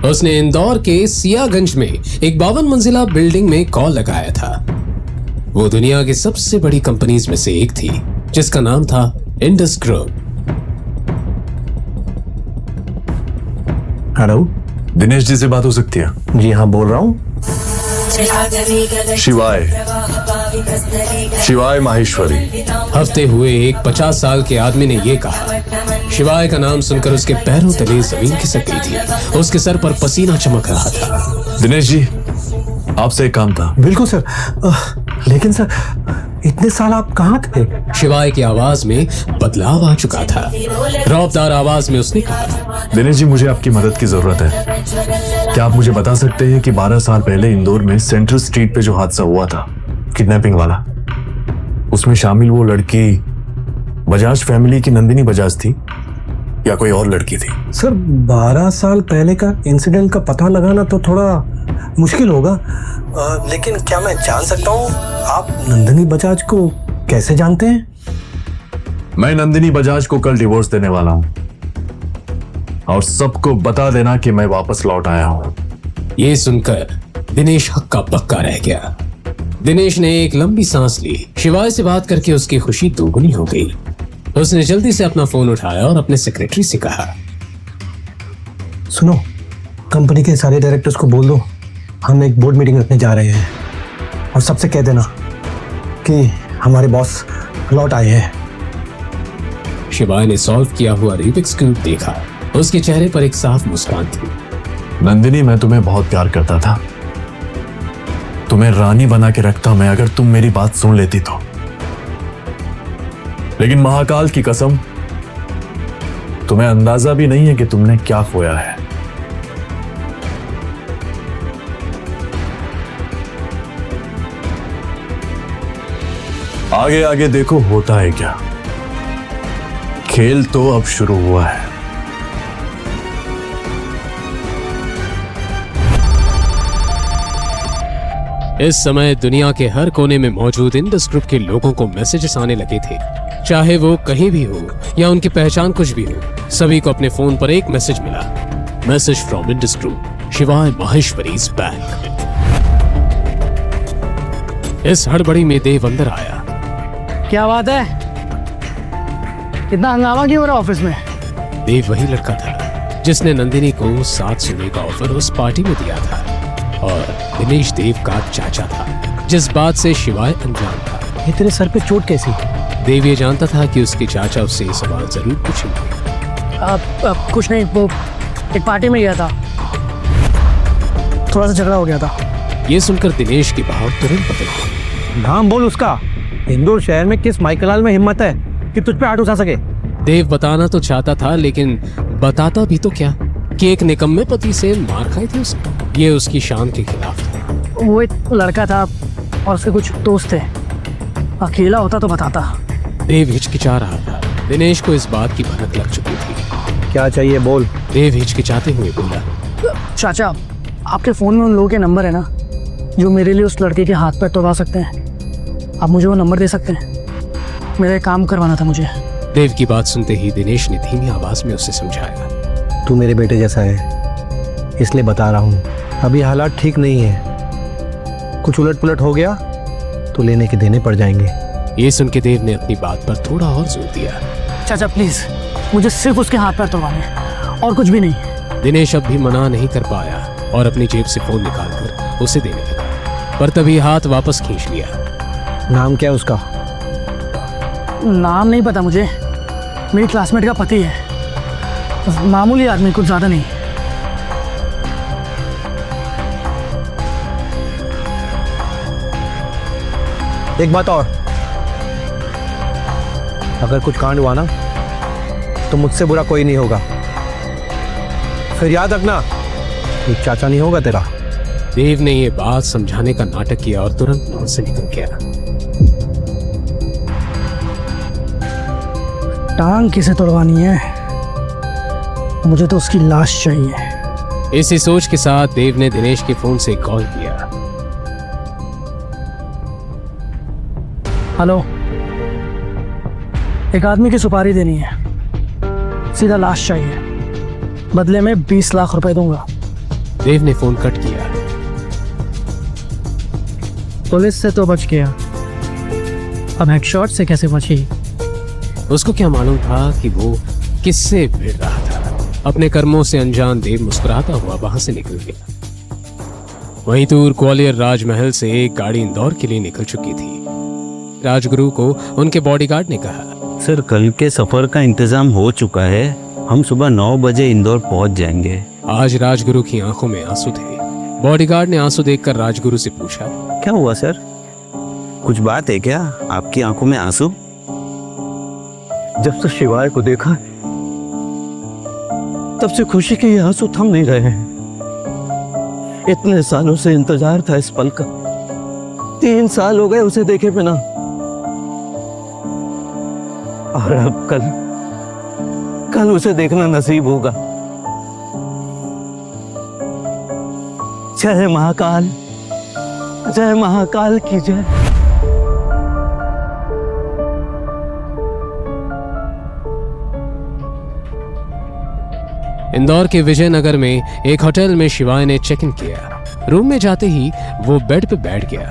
उसने इंदौर के सियागंज में एक 52 मंजिला बिल्डिंग में कॉल लगाया था। वो दुनिया की सबसे बड़ी कंपनीज में से एक थी, जिसका नाम था Indus group. Hello, Dinesh ji से बात हो सकती है? जी हाँ, बोल रहा हूँ। शिवाय माहेश्वरी। हफ्ते हुए एक 50 साल के आदमी ने ये कहा। शिवाय का नाम सुनकर उसके पैरों तले जमीन खिसक गई थी। उसके सर पर पसीना चमक रहा था। दिनेश जी, आपसे एक काम था। बिल्कुल सर। लेकिन सर, इतने साल आप कहाँ थे? शिवाय की आवाज में बदलाव आ चुका था। रौबदार आवाज में उसने कहा, दिनेश जी, मुझे आपकी मदद की जरूरत है। क्या आप मुझे बता सकते हैं कि 12 साल पहले इंदौर में सेंट्रल स्ट्रीट पे जो हादसा हुआ था, किडनैपिंग वाला, उसमें शामिल वो लड़की बजाज फैमिली की नंदिनी बजाज थी या कोई और लड़की थी? सर, 12 साल पहले का इंसिडेंट का पता लगाना तो थोड़ा मुश्किल होगा, लेकिन क्या मैं जान सकता हूँ आप नंदिनी बजाज को कैसे जानते हैं? मैं नंदिनी बजाज को कल डिवोर्स देने वाला हूँ, और सबको बता देना कि मैं वापस लौट आया हूँ। ये सुनकर दिनेश हक्का बक्का रह गया। दिनेश ने एक लंबी सांस ली। शिवाय से बात करके उसकी खुशी दोगुनी हो गई। उसने जल्दी से अपना फोन उठाया और अपने सेक्रेटरी से कहा, सुनो, कंपनी के सारे डायरेक्टर्स को बोल दो हम एक बोर्ड मीटिंग रखने जा रहे हैं और सबसे कह देना कि हमारे बॉस लौट आए हैं। शिवाय ने सॉल्व किया हुआ रूबिक्स क्यूब देखा। उसके चेहरे पर एक साफ मुस्कान थी। नंदिनी, मैं तुम्हें बहुत प्यार करता था, तुम्हें रानी बना के रखता मैं अगर तुम मेरी बात सुन लेती तो। लेकिन महाकाल की कसम, तुम्हें अंदाजा भी नहीं है कि तुमने क्या खोया है। आगे आगे देखो होता है क्या। खेल तो अब शुरू हुआ है। इस समय दुनिया के हर कोने में मौजूद इंडस ग्रुप के लोगों को मैसेजेस आने लगे थे। चाहे वो कहीं भी हो या उनकी पहचान कुछ भी हो, सभी को अपने फोन पर एक मैसेज मिला। मैसेज फ्रॉम इंडस ग्रुप, शिवाय माहेश्वरी इज बैक। इस हड़बड़ी में देव अंदर आया। क्या बात है, इतना हंगामा क्यों हो रहा ऑफिस में? देव वही लड़का था जिसने नंदिनी को साथ सोने का ऑफर उस पार्टी में दिया था और दिनेश देव का चाचा था, जिस बात से शिवाय अनजान था। ये तेरे सर पे चोट कैसी? देव ये जानता था कि उसके चाचा उससे ये सवाल जरूर पूछेंगे। अब कुछ नहीं, वो एक पार्टी में गया था, थोड़ा सा झगड़ा हो गया था। ये सुनकर दिनेश की भाव तुरंत बदल गई। नाम बोल उसका। इंदौर शहर में किस माइकलाल में हिम्मत है कि तुझ पे हाथ उठा सके? देव बताना तो चाहता था, लेकिन बताता भी तो क्या कि एक निकम्मे पति से मार खाई थी उसने। ये उसकी शान के खिलाफ था। वो एक लड़का था और उसके कुछ दोस्त थे, अकेला होता तो बताता। देव हिचकिचा रहा था। दिनेश को इस बात की भनक लग चुकी थी। क्या चाहिए बोल। देव हिचकिचाते हुए बोला, चाचा, आपके फोन में उन लोगों के नंबर है ना जो मेरे लिए उस लड़के के हाथ पैर तोड़वा सकते हैं? आप मुझे वो नंबर दे सकते हैं? मेरा एक काम करवाना था मुझे। देव की बात सुनते ही दिनेश ने धीमी आवाज में उसे समझाया। तू मेरे बेटे जैसा है, इसलिए बता रहा हूँ। अभी हालात ठीक नहीं है, कुछ उलट पुलट हो गया तो लेने के देने पड़ जाएंगे। ये सुन के देव ने अपनी बात पर थोड़ा और जोर दिया। चाचा प्लीज, मुझे सिर्फ उसके हाथ पैर तोड़वाने और कुछ भी नहीं। दिनेश अब भी मना नहीं कर पाया और अपनी जेब से फोन निकालकर उसे देने लगा, पर तभी हाथ वापस खींच लिया। नाम क्या है उसका? नाम नहीं पता मुझे, मेरी क्लासमेट का पति है, बस मामूली आदमी, कुछ ज्यादा नहीं। एक बात और, अगर कुछ कांड हुआ ना तो मुझसे बुरा कोई नहीं होगा। फिर याद रखना, ये चाचा नहीं होगा तेरा। देव ने ये बात समझाने का नाटक किया और तुरंत वहां से निकल गया। टांग किसे तोड़वानी है? मुझे तो उसकी लाश चाहिए। इसी सोच के साथ देव ने दिनेश के फोन से कॉल किया। हेलो, एक आदमी की सुपारी देनी है, सीधा लाश चाहिए, बदले में 20 लाख रुपए दूंगा। देव ने फोन कट किया। पुलिस से तो बच गया, अब हेडशॉट से कैसे बची? उसको क्या मालूम था कि वो किससे भिड़ रहा था। अपने कर्मों से अनजान देव मुस्कुराता हुआ वहां से निकल गया। वहीं दूर ग्वालियर राजमहल से एक गाड़ी इंदौर के लिए निकल चुकी थी। राजगुरु को उनके बॉडीगार्ड ने कहा, सर कल के सफर का इंतजाम हो चुका है, हम सुबह 9 बजे इंदौर पहुंच जाएंगे। आज राजगुरु की आंखों में आंसू थे। बॉडीगार्ड ने आंसू देखकर राजगुरु से पूछा, क्या हुआ सर, कुछ बात है क्या? आपकी आंखों में आंसू? जब से शिवाय को देखा तब से खुशी के ये आंसू थम नहीं रहे हैं। इतने सालों से इंतजार था इस पल का, 3 साल हो गए उसे देखे बिना, और अब कल उसे देखना नसीब होगा। जय महाकाल, जय महाकाल की जय। इंदौर के विजयनगर में एक होटल में शिवाय ने चेक इन किया। रूम में जाते ही वो बेड पे बैठ गया।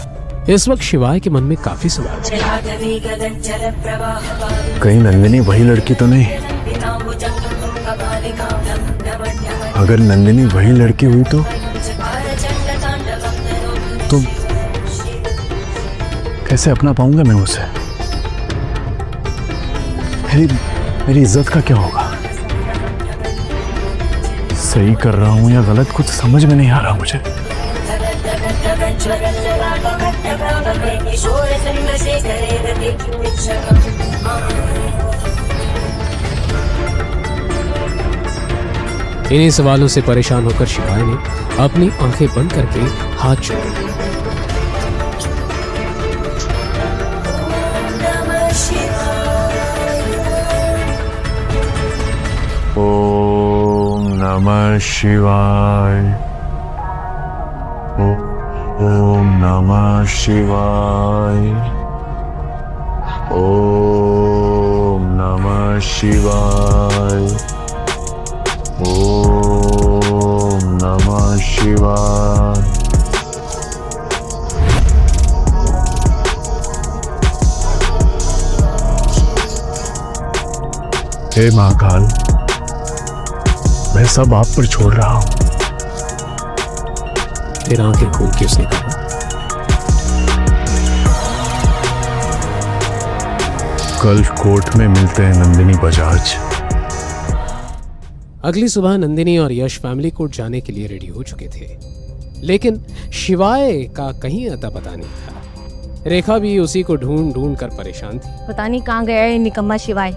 इस वक्त शिवाय के मन में काफी सवाल थे। कहीं नंदिनी वही लड़की तो नहीं? अगर नंदिनी वही लड़की हुई तो तो कैसे अपना पाऊंगा मैं उसे? मेरी इज्जत का क्या होगा? सही कर रहा हूं या गलत, कुछ समझ में नहीं आ रहा मुझे। इन्हीं सवालों से परेशान होकर शिवाय ने अपनी आंखें बंद करके हाथ जोड़े। ओम नमः शिवाय। ओम नमः शिवाय। ओम नमः शिवाय। ओम नमः शिवाय। हे महाकाल, मैं सब आप पर छोड़ रहा हूं। फिर आंखें खोल के उसने कहा, कल कोर्ट में मिलते हैं नंदिनी बजाज। अगली सुबह नंदिनी और यश फैमिली कोर्ट जाने के लिए रेडी हो चुके थे, लेकिन शिवाय का कहीं अता पता नहीं था। रेखा भी उसी को ढूंढ ढूंढ कर परेशान थी। पता नहीं कहाँ गया है निकम्मा शिवाय।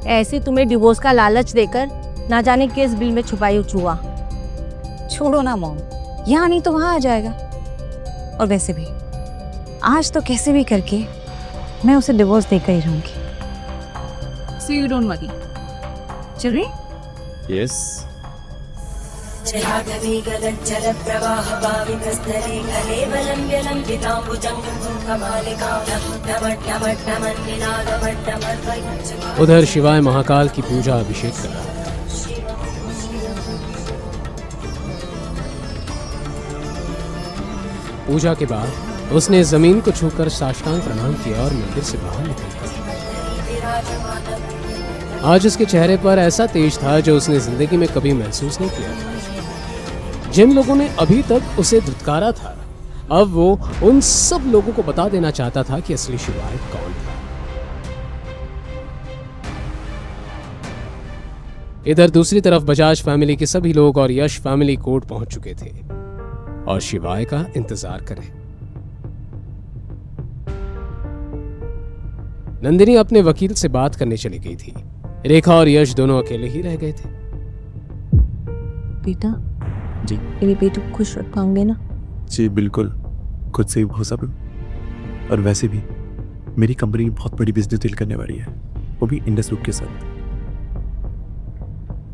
ऐसे तुम्हें डिवोर्स का लालच देकर ना जाने किस बिल में छुपाई चूहा। छोड़ो ना मॉम, यहाँ नहीं तो वहाँ आ जाएगा। और वैसे भी आज तो कैसे भी करके मैं उसे डिवोर्स देकर ही रहूंगी। So you don't worry. चल रही? यस। उधर शिवाय महाकाल की पूजा अभिषेक कर रहा था। पूजा के बाद उसने जमीन को छूकर साष्टांग प्रणाम किया और मंदिर से बाहर निकल गया। आज उसके चेहरे पर ऐसा तेज था जो उसने जिंदगी में कभी महसूस नहीं किया था। जिन लोगों ने अभी तक उसे धुतकारा था, अब वो उन सब लोगों को बता देना चाहता था कि असली शिवाय कौन था। इधर दूसरी तरफ बजाज फैमिली के सभी लोग और यश फैमिली कोर्ट पहुंच चुके थे और शिवाय का इंतजार करें। नंदिनी अपने वकील से बात करने चली गई थी। रेखा और यश दोनों अकेले ही रह गए थे। बेटा जी मेरे बेटे को खुश रख पाओगे ना? जी बिल्कुल, खुद से ही हो सब। और वैसे भी मेरी कंपनी बहुत बड़ी बिजनेस डील करने वाली है, वो भी इंडस ग्रुप के साथ।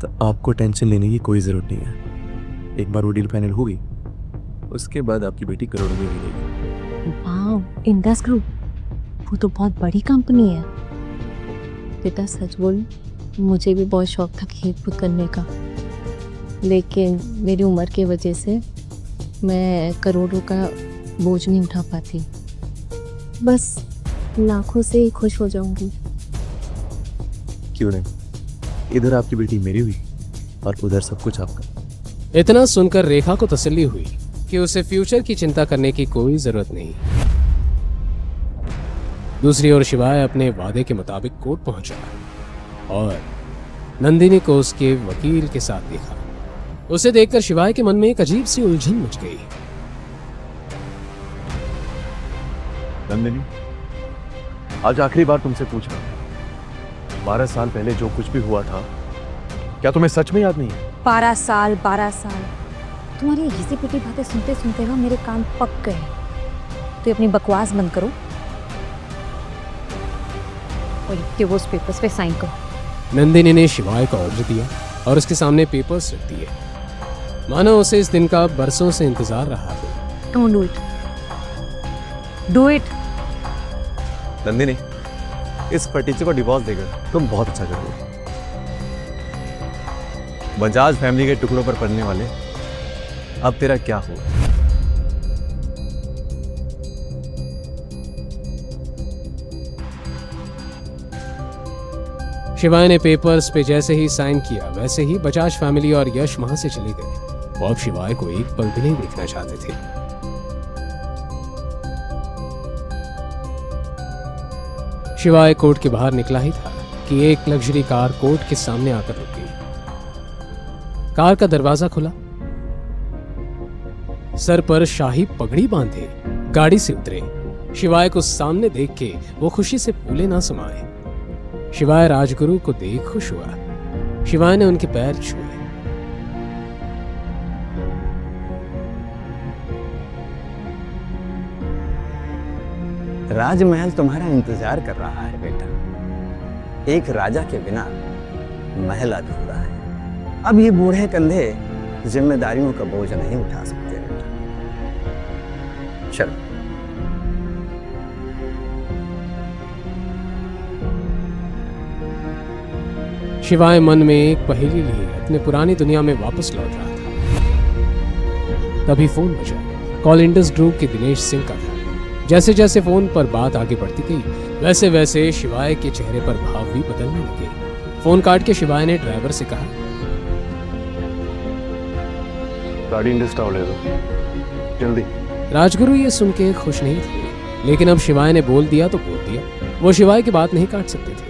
तो आपको टेंशन लेने की कोई ज़रूरत नहीं है। एक बार वो डील फाइनल होगी, उसके बाद आपकी बेटी करोड़ों में मिलेगी। वाह, इंडस ग्रुप, वो तो बहुत बड़ी कंपनी है। बेटा सच बोल, मुझे भी बहुत शौक था खेत कूद करने का, लेकिन मेरी उम्र की वजह से मैं करोड़ों का बोझ नहीं उठा पाती। बस लाखों से ही खुश हो जाऊंगी। क्यों नहीं, इधर आपकी बेटी मेरी हुई और उधर सब कुछ आपका। इतना सुनकर रेखा को तसल्ली हुई कि उसे फ्यूचर की चिंता करने की कोई जरूरत नहीं। दूसरी ओर शिवाय अपने वादे के मुताबिक कोर्ट पहुंचा और नंदिनी को उसके वकील के साथ देखा। उसे देखकर शिवाय के मन में एक अजीब सी उलझन मच गई। नंदिनी, आज आखिरी बार तुमसे पूछ रहा हूं, 12 साल पहले जो कुछ भी हुआ था, क्या तुम्हें सच में याद नहीं है? 12 साल तुम्हारी घिसी पिटी बातें सुनते सुनते ना मेरे कान पक गए। तो अपनी बकवास बंद करो और डिवोर्स पेपर्स पे साइन करो। नंदिनी ने शिवाय को ऑर्डर दिया और उसके सामने पेपर्स रख दिए, मानो उसे इस दिन का बरसों से इंतजार रहा हो। Don't do it, do it. Nandini, इस फटीचे को डिवोर्स देकर तुम बहुत अच्छा करोगे। बजाज फैमिली के टुकड़ों पर पड़ने वाले अब तेरा क्या हुआ? शिवाय ने पेपर्स पे जैसे ही साइन किया, वैसे ही बजाज फैमिली और यश वहां से चले गए। वो अब शिवाय को एक पल भी नहीं देखना चाहते थे। शिवाय कोर्ट के बाहर निकला ही था कि एक लग्जरी कार कोर्ट के सामने आकर रुक गई। कार का दरवाजा खुला। सर पर शाही पगड़ी बांधे गाड़ी से उतरे शिवाय को सामने देख के वो खुशी से फूले ना समाये। शिवाय राजगुरु को देख खुश हुआ। शिवाय ने उनके पैर छुए। राजमहल तुम्हारा इंतजार कर रहा है बेटा। एक राजा के बिना महल अधूरा है। अब ये बूढ़े कंधे जिम्मेदारियों का बोझ नहीं उठा सकते बेटा। चलो। शिवाय मन में एक पहेली लिए अपने पुरानी दुनिया में वापस लौट रहा था। तभी फोन बजा। कॉल इंडस ग्रुप के दिनेश सिंह का था। जैसे जैसे फोन पर बात आगे बढ़ती गई वैसे वैसे शिवाय के चेहरे पर भाव भी बदलने लगे। फोन काट के शिवाय ने ड्राइवर से कहा, गाड़ी इंडस टावर ले दो जल्दी। राजगुरु ये सुन के खुश नहीं थे, लेकिन अब शिवाय ने बोल दिया तो बोल दिया। वो शिवाय की बात नहीं काट सकते थे।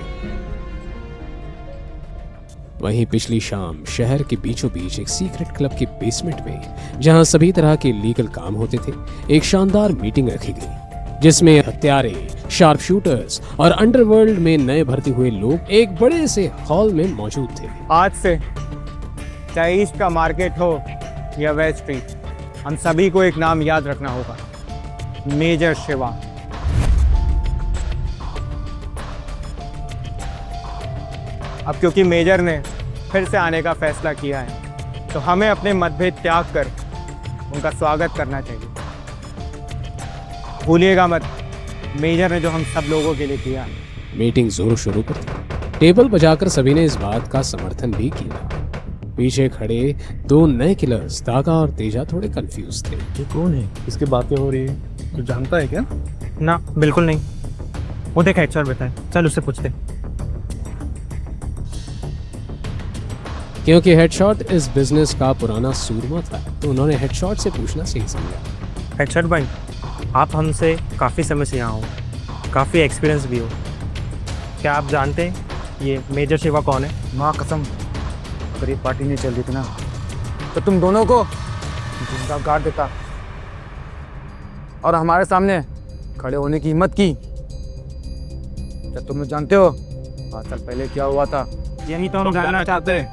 वहीं पिछली शाम शहर के बीचों बीच एक सीक्रेट क्लब के बेसमेंट में, जहां सभी तरह के लीगल काम होते थे, एक शानदार मीटिंग रखी गई जिसमें हत्यारे, शार्प शूटर्स और अंडरवर्ल्ड में नए भर्ती हुए लोग एक बड़े से हॉल में मौजूद थे। आज से चाहे ईस्ट का मार्केट हो या वेस्ट स्ट्रीट, हम सभी को एक नाम याद रखना होगा, मेजर शिवा। अब क्योंकि मेजर ने फिर से आने का फैसला किया है तो हमें अपने मतभेद त्याग कर उनका स्वागत करना चाहिए। भूलिएगा मत, मेजर ने जो हम सब लोगों के लिए किया। मीटिंग जोरों शोरों पर थी। टेबल बजाकर सभी ने इस बात का समर्थन भी किया। पीछे खड़े दो नए किलर्स तागा और तेजा थोड़े कंफ्यूज थे। ये कौन है? इसकी बातें हो रही है, तू जानता है क्या? ना, बिल्कुल नहीं। वो देख HR बैठा है, चल उससे पूछते। क्योंकि हेडशॉट इस बिजनेस का पुराना सूरमा था तो उन्होंने हेडशॉट से पूछना सही समझा। हेडशॉट भाई, आप हमसे काफ़ी समय से यहाँ हो, काफ़ी एक्सपीरियंस भी हो। क्या आप जानते हैं ये मेजर शिवा कौन है? माँ कसम, अगर ये पार्टी नहीं चल रही थी ना तो तुम दोनों को जिंदा गाड़ देता और हमारे सामने खड़े होने की हिम्मत की। क्या तुम लोग जानते हो 5 साल पहले क्या हुआ था? यही तो हम जानना चाहते हैं।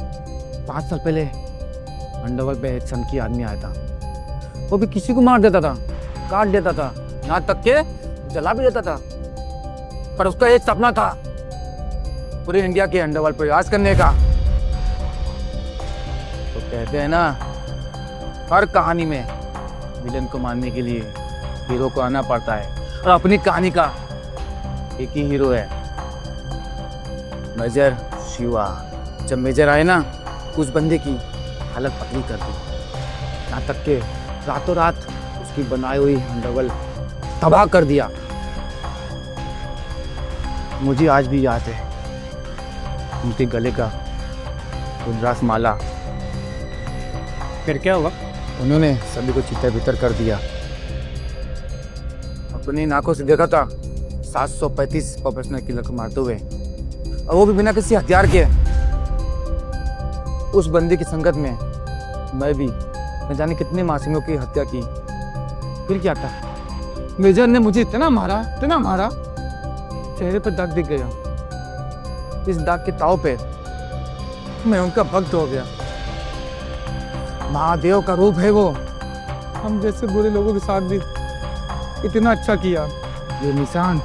5 साल पहले अंडरवर्ल्ड पे एक सनकी आदमी आया था। वो भी किसी को मार देता था, काट देता था, यहाँ तक के जला भी देता था। पर उसका एक सपना था, पूरे इंडिया के अंडरवर्ल्ड पे राज करने का। तो कहते हैं ना, हर कहानी में विलन को मारने के लिए हीरो को आना पड़ता है, और अपनी कहानी का एक ही हीरो है, मेजर शिवा। जब मेजर आए ना, उस बंदे की हालत पतली कर दी, यहाँ तक के रातों रात उसकी बनाई हुई अंडरवर्ल्ड तबाह कर दिया। मुझे आज भी याद है उनके गले का रुद्राक्ष माला। फिर क्या हुआ? उन्होंने सभी को चिता भीतर कर दिया। अपनी नाकों से देखा था 735 प्रोफेशनल किलर को मारते हुए, और वो भी बिना किसी हथियार के। उस बंदी की संगत में मैं भी न जाने कितने मासूमियों की हत्या की। फिर क्या था, मेजर ने मुझे इतना मारा, चेहरे पर दाग दिख गया। इस दाग के ताव पे मैं उनका भक्त हो गया। महादेव का रूप है वो। हम जैसे बुरे लोगों के साथ भी इतना अच्छा किया। ये निशान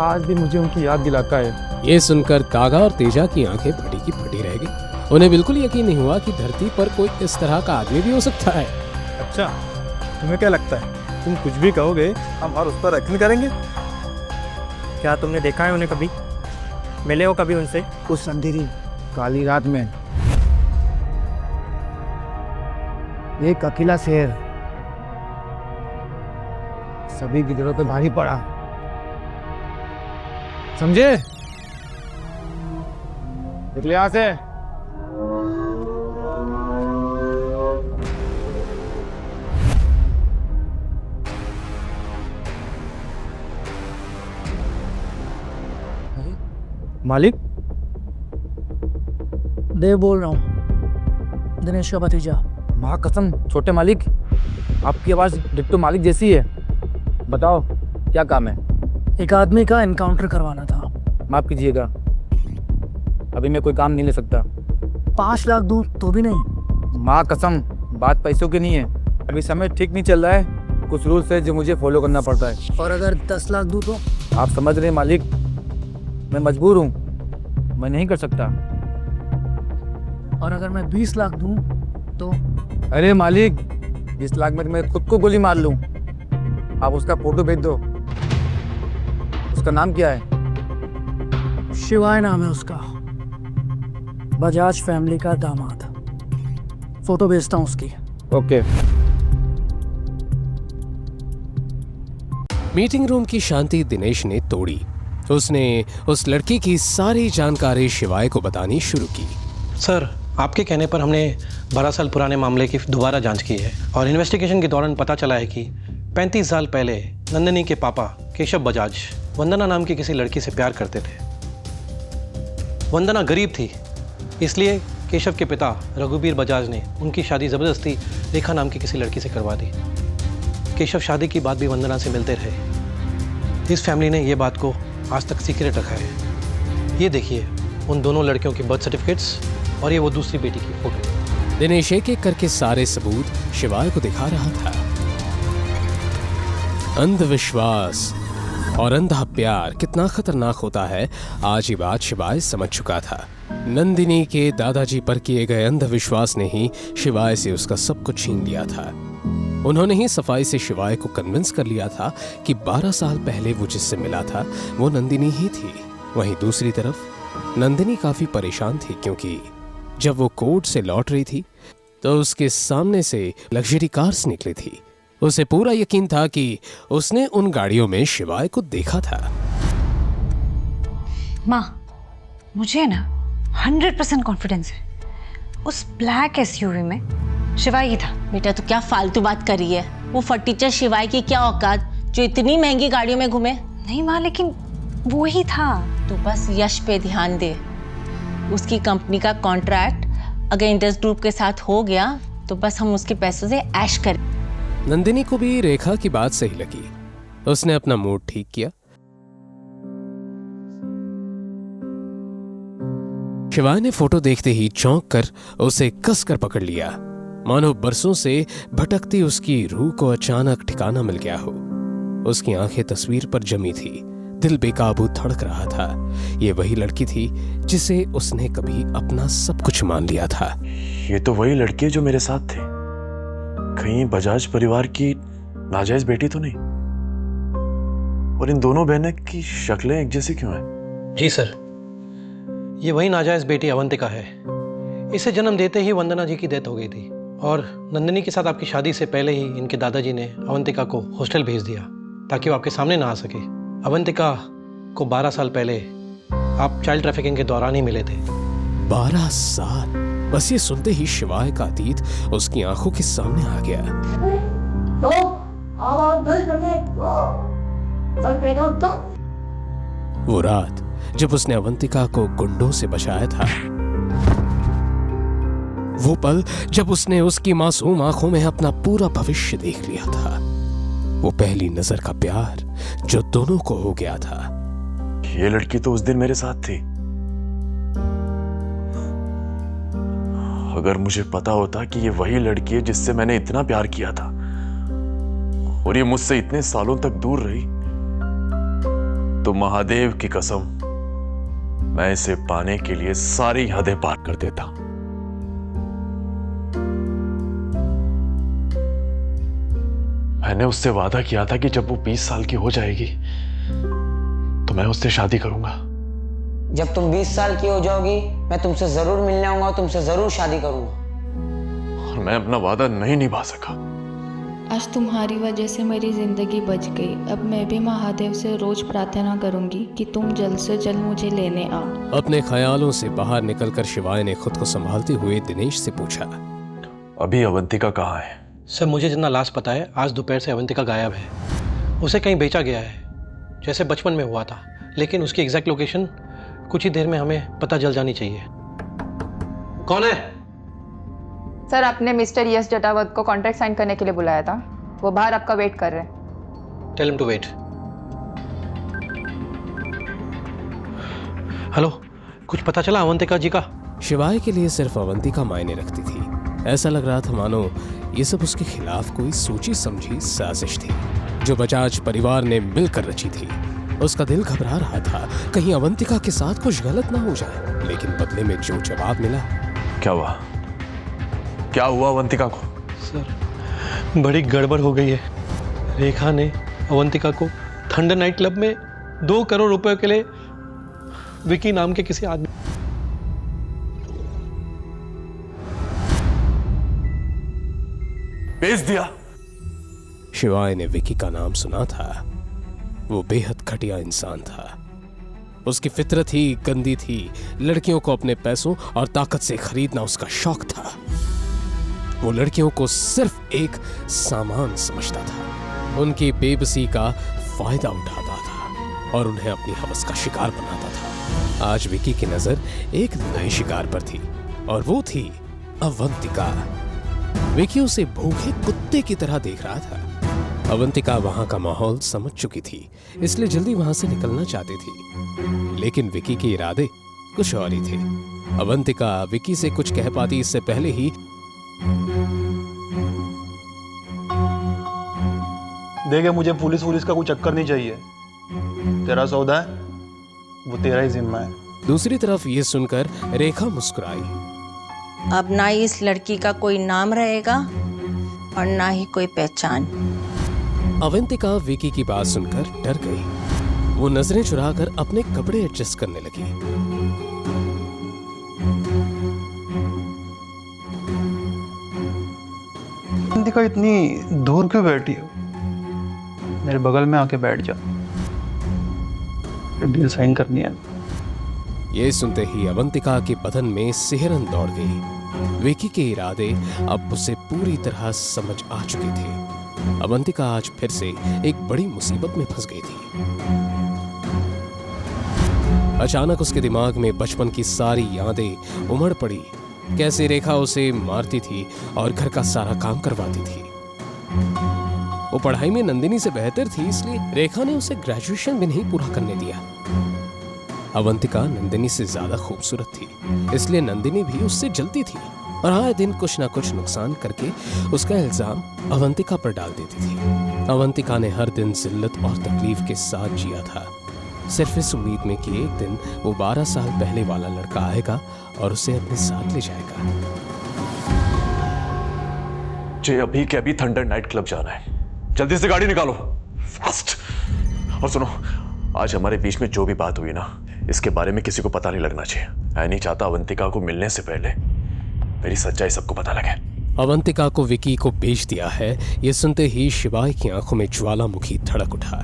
आज भी मुझे उनकी याद दिलाता है। ये सुनकर तागा और तेजा की आंखें फटी की फटी रह गई। उन्हें बिल्कुल यकीन नहीं हुआ कि धरती पर कोई इस तरह का आदमी भी हो सकता है। अच्छा, तुम्हें क्या लगता है तुम कुछ भी कहोगे हम और उस पर यकीन करेंगे? क्या तुमने देखा है उन्हें कभी? मिले हो कभी उनसे? उस अंधेरी काली रात में एक अकेला शेर सभी गिदड़ों पे भारी पड़ा, समझे? निकले यहां से। मालिक, देव बोल रहा हूँ, दिनेश का भतीजा। माँ कसम छोटे मालिक, आपकी आवाज़ डिट्टो मालिक जैसी है। बताओ क्या काम है? एक आदमी का एनकाउंटर करवाना था। माफ़ कीजिएगा, अभी मैं कोई काम नहीं ले सकता। 5 लाख दूं तो भी नहीं? माँ कसम, बात पैसों की नहीं है। अभी समय ठीक नहीं चल रहा है, कुछ रूल्स है जो मुझे फॉलो करना पड़ता है। और अगर 10 लाख दूं तो? आप समझ रहे हैं मालिक, मैं मजबूर हूँ, मैं नहीं कर सकता। और अगर मैं 20 लाख दूं तो? अरे मालिक, 20 लाख में तो मैं खुद को गोली मार लूँ। आप उसका फोटो भेज दो। उसका नाम क्या है? शिवाय नाम है उसका, बजाज फैमिली का दामाद। फोटो भेजता हूँ उसकी। ओके। मीटिंग रूम की शांति दिनेश ने तोड़ी। उसने उस लड़की की सारी जानकारी शिवाय को बतानी शुरू की। सर, आपके कहने पर हमने 12 साल पुराने मामले की दोबारा जांच की है और इन्वेस्टिगेशन के दौरान पता चला है कि 35 साल पहले नंदिनी के पापा केशव बजाज वंदना नाम की किसी लड़की से प्यार करते थे। वंदना गरीब थी, इसलिए केशव के पिता रघुबीर बजाज ने उनकी शादी ज़बरदस्ती रेखा नाम की किसी लड़की से करवा दी। केशव शादी की बात भी वंदना से मिलते रहे। इस फैमिली ने ये बात को आज तक सीक्रेट रखा है। ये देखिए उन दोनों लड़कियों की बर्थ सर्टिफिकेट्स और ये वो दूसरी बेटी की फोटो। दिनेश एक एक करके सारे सबूत शिवाय को दिखा रहा था। अंधविश्वास और अंधा प्यार कितना खतरनाक होता है, आज ये बात शिवाय समझ चुका था। नंदिनी के दादाजी पर किए गए अंधविश्वास ने ही शिवाय से उसका सब कुछ छीन लिया था। उन्होंने ही सफाई से शिवाय को कन्विंस कर लिया था कि 12 साल पहले वो जिससे मिला था वो नंदिनी ही थी। वहीं दूसरी तरफ नंदिनी काफी परेशान थी, क्योंकि जब वो कोर्ट से लौट रही थी तो उसके सामने से लग्जरी कार्स निकली थी। उसे पूरा यकीन था कि उसने उन गाड़ियों में शिवाय को देखा था। माँ, मुझे ना 100% कॉन्फिडेंस है, उस ब्लैक एसयूवी में शिवाय ही था। बेटा तू क्या फालतू बात कर रही है? वो फटीचर शिवाय की क्या औकात जो इतनी महंगी गाड़ियों में घूमे? नहीं माँ, लेकिन वो ही था। तू बस यश पे ध्यान दे। उसकी कंपनी का कॉन्ट्रैक्ट अगर इंडस ग्रुप के साथ हो गया तो बस हम उसके पैसों से ऐश करें। नंदिनी को भी रेखा की बात सही लगी। उसने अपना मूड ठीक किया। शिवाय ने फोटो देखते ही चौंक कर उसे कसकर पकड़ लिया, मानो बरसों से भटकती उसकी रूह को अचानक ठिकाना मिल गया हो। उसकी आंखें तस्वीर पर जमी थी, दिल बेकाबू धड़क रहा था। ये वही लड़की थी जिसे उसने कभी अपना सब कुछ मान लिया था। ये तो वही लड़की है जो मेरे साथ थी। कहीं बजाज परिवार की नाजायज बेटी तो नहीं? और इन दोनों बहनें की शक्लें एक जैसी क्यों हैं? जी सर, ये वही नाजायज बेटी अवंतिका है। इसे जन्म देते ही वंदना जी की डेथ हो गई थी और नंदिनी के साथ आपकी शादी से पहले ही इनके दादाजी ने अवंतिका को हॉस्टल भेज दिया ताकि वो आपके सामने ना आ सके। अवंतिका को 12 साल पहले आप चाइल्ड ट्रैफिकिंग के दौरान ही मिले थे। 12 साल! बस ये सुनते ही शिवाय का अतीत उसकी आंखों के सामने आ गया। वो रात जब उसने अवंतिका को गुंडों से बचाया था, वो पल जब उसने उसकी मासूम आंखों में अपना पूरा भविष्य देख लिया था, वो पहली नजर का प्यार जो दोनों को हो गया था। ये लड़की तो उस दिन मेरे साथ थी। अगर मुझे पता होता कि ये वही लड़की है जिससे मैंने इतना प्यार किया था और ये मुझसे इतने सालों तक दूर रही, तो महादेव की कसम मैं इसे पाने के लिए सारी हदें पार कर देता। मैंने उससे वादा किया था कि जब वो 20 साल की हो जाएगी तो मैं उससे शादी करूंगा। जब तुम 20 साल की हो जाओगी मैं तुमसे जरूर मिलने आऊंगा और तुमसे जरूर शादी करूंगा। और मैं अपना वादा नहीं निभा सका। आज तुम्हारी वजह से मेरी जिंदगी बच गई। अब मैं भी महादेव से रोज प्रार्थना करूंगी कि तुम जल्द से जल्द मुझे लेने आओ। अपने ख्यालों से बाहर निकलकर शिवाय ने खुद को संभालते हुए दिनेश से पूछा, अभी अवंतिका कहाँ है? सर, मुझे जितना लास्ट पता है, आज दोपहर से अवंतिका गायब है। उसे कहीं बेचा गया है, जैसे बचपन में हुआ था, लेकिन उसकी एग्जैक्ट लोकेशन कुछ ही देर में हमें पता चल जानी चाहिए। कौन है? सर, आपने मिस्टर यश जटावत को कॉन्ट्रैक्ट साइन करने के लिए बुलाया था। वो बाहर आपका वेट कर रहे हैं। Tell him to wait. Hello, कुछ पता चला अवंतिका जी का? शिवाय के लिए सिर्फ अवंतिका मायने रखती थी। ऐसा लग रहा था मानो ये सब उसके खिलाफ कोई सोची समझी साजिश थी जो बजाज परिवार ने मिलकर रची थी। उसका दिल घबरा रहा था कहीं अवंतिका के साथ कुछ गलत ना हो जाए, लेकिन बदले में जो जवाब मिला। क्या हुआ? क्या हुआ अवंतिका को? सर, बड़ी गड़बड़ हो गई है। रेखा ने अवंतिका को थंडर नाइट क्लब में 2 करोड़ रुपए के लिए विकी नाम के किसी आदमी भेज दिया। शिवाय ने विकी का नाम सुना था। वो बेहद घटिया इंसान था। उसकी फितरत ही गंदी थी। लड़कियों को अपने पैसों और ताकत से खरीदना उसका शौक था। वो लड़कियों को सिर्फ एक सामान समझता था, उनकी बेबसी का फायदा उठाता था और उन्हें अपनी हवस का शिकार बनाता था। आज विकी की नजर एक नए शिकार पर थी और वो थी अवंतिका। विकी उसे भूखे कुत्ते की तरह देख रहा था। अवंतिका वहां का माहौल समझ चुकी थी, इसलिए जल्दी वहां से निकलना चाहती थी, लेकिन विकी के इरादे कुछ और ही थे। अवंतिका विकी से कुछ कह पाती इससे पहले ही देखे, मुझे पुलिस का कोई चक्कर नहीं चाहिए। तेरा सौदा है वो तेरा ही जिम्मा है। दूसरी तरफ ये सुनकर रेखा मुस्कुराई। अब ना ही इस लड़की का कोई नाम रहेगा और ना ही कोई पहचान। अवंतिका विकी की बात सुनकर डर गई। वो नजरें चुराकर अपने कपड़े एडजस्ट करने लगी। अवंतिका इतनी दूर क्यों बैठी हो? मेरे बगल में आके बैठ जा, डील साइन करनी है। ये सुनते ही अवंतिका के बदन में सिहरन दौड़ गई। विकी के इरादे अब उसे पूरी तरह समझ आ चुके थे। अवंतिका आज फिर से एक बड़ी मुसीबत में फंस गई थी। अचानक उसके दिमाग में बचपन की सारी यादें उमड़ पड़ी। कैसे रेखा उसे मारती थी और घर का सारा काम करवाती थी। वो पढ़ाई में नंदिनी से बेहतर थी, इसलिए रेखा ने उसे ग्रेजुएशन भी नहीं पूरा करने दिया। अवंतिका नंदिनी से ज्यादा खूबसूरत थी, इसलिए नंदिनी भी उससे जलती थी और आए दिन कुछ ना कुछ नुकसान करके उसका इल्जाम अवंतिका पर डाल देती थी। अवंतिका ने हर दिन जिल्लत और तकलीफ के साथ जिया था, सिर्फ इस उम्मीद में कि एक दिन वो 12 साल पहले वाला लड़का आएगा और उसे अपने साथ ले जाएगा। मुझे अभी के अभी थंडर नाइट क्लब जाना है। जल्दी से गाड़ी निकालो, फास्ट। और सुनो, आज हमारे बीच में जो भी बात हुई ना, इसके बारे में किसी को पता नहीं लगना चाहिए। मैं नहीं चाहता अवंतिका को मिलने से पहले मेरी सच्चाई सबको पता लगे। अवंतिका को विकी को बेच दिया है, ये सुनते ही शिवाय की आंखों में ज्वालामुखी धड़क उठा।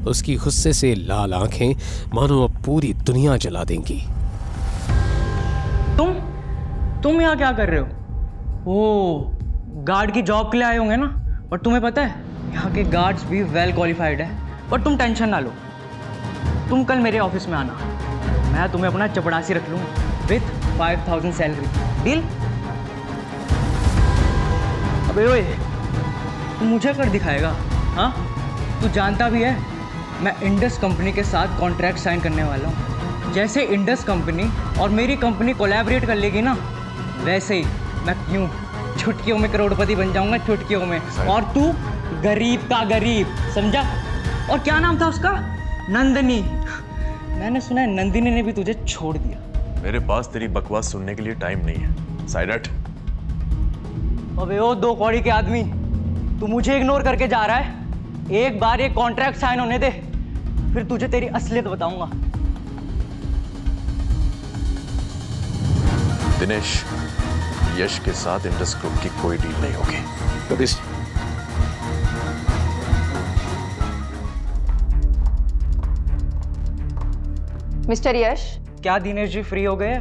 उसकी गुस्से से लाल आंखें मानो अब पूरी दुनिया जला देंगी। तुम यहाँ क्या कर रहे हो? ओ, गार्ड की जॉब के लिए आए होंगे ना? और तुम्हें पता है यहाँ के गार्ड्स भी वेल क्वालिफाइड है। पर तुम टेंशन ना लो, तुम कल मेरे ऑफिस में आना, मैं तुम्हें अपना चपड़ासी रख लूँगा विथ 5000 सैलरी। डील? अबे ओए, तू मुझे कर दिखाएगा? हाँ, तू जानता भी है मैं इंडस कंपनी के साथ कॉन्ट्रैक्ट साइन करने वाला हूँ। जैसे इंडस कंपनी और मेरी कंपनी कोलैबोरेट कर लेगी ना, वैसे ही मैं यूँ चुटकियों में करोड़पति बन जाऊंगा, चुटकियों में। और तू गरीब का गरीब, समझा? और क्या नाम था उसका? नंदिनी। मैंने सुना है नंदिनी ने भी तुझे छोड़ दिया। मेरे पास तेरी बकवास सुनने के लिए टाइम नहीं है, साइड हट। अबे ओ 2 कौड़ी के आदमी, तू मुझे इग्नोर करके जा रहा है? एक बार ये कॉन्ट्रैक्ट साइन होने दे, फिर तुझे तेरी असलियत बताऊंगा। दिनेश, यश के साथ इंडस ग्रुप की कोई डील नहीं होगी। मिस्टर यश। क्या दिनेश जी फ्री हो गए?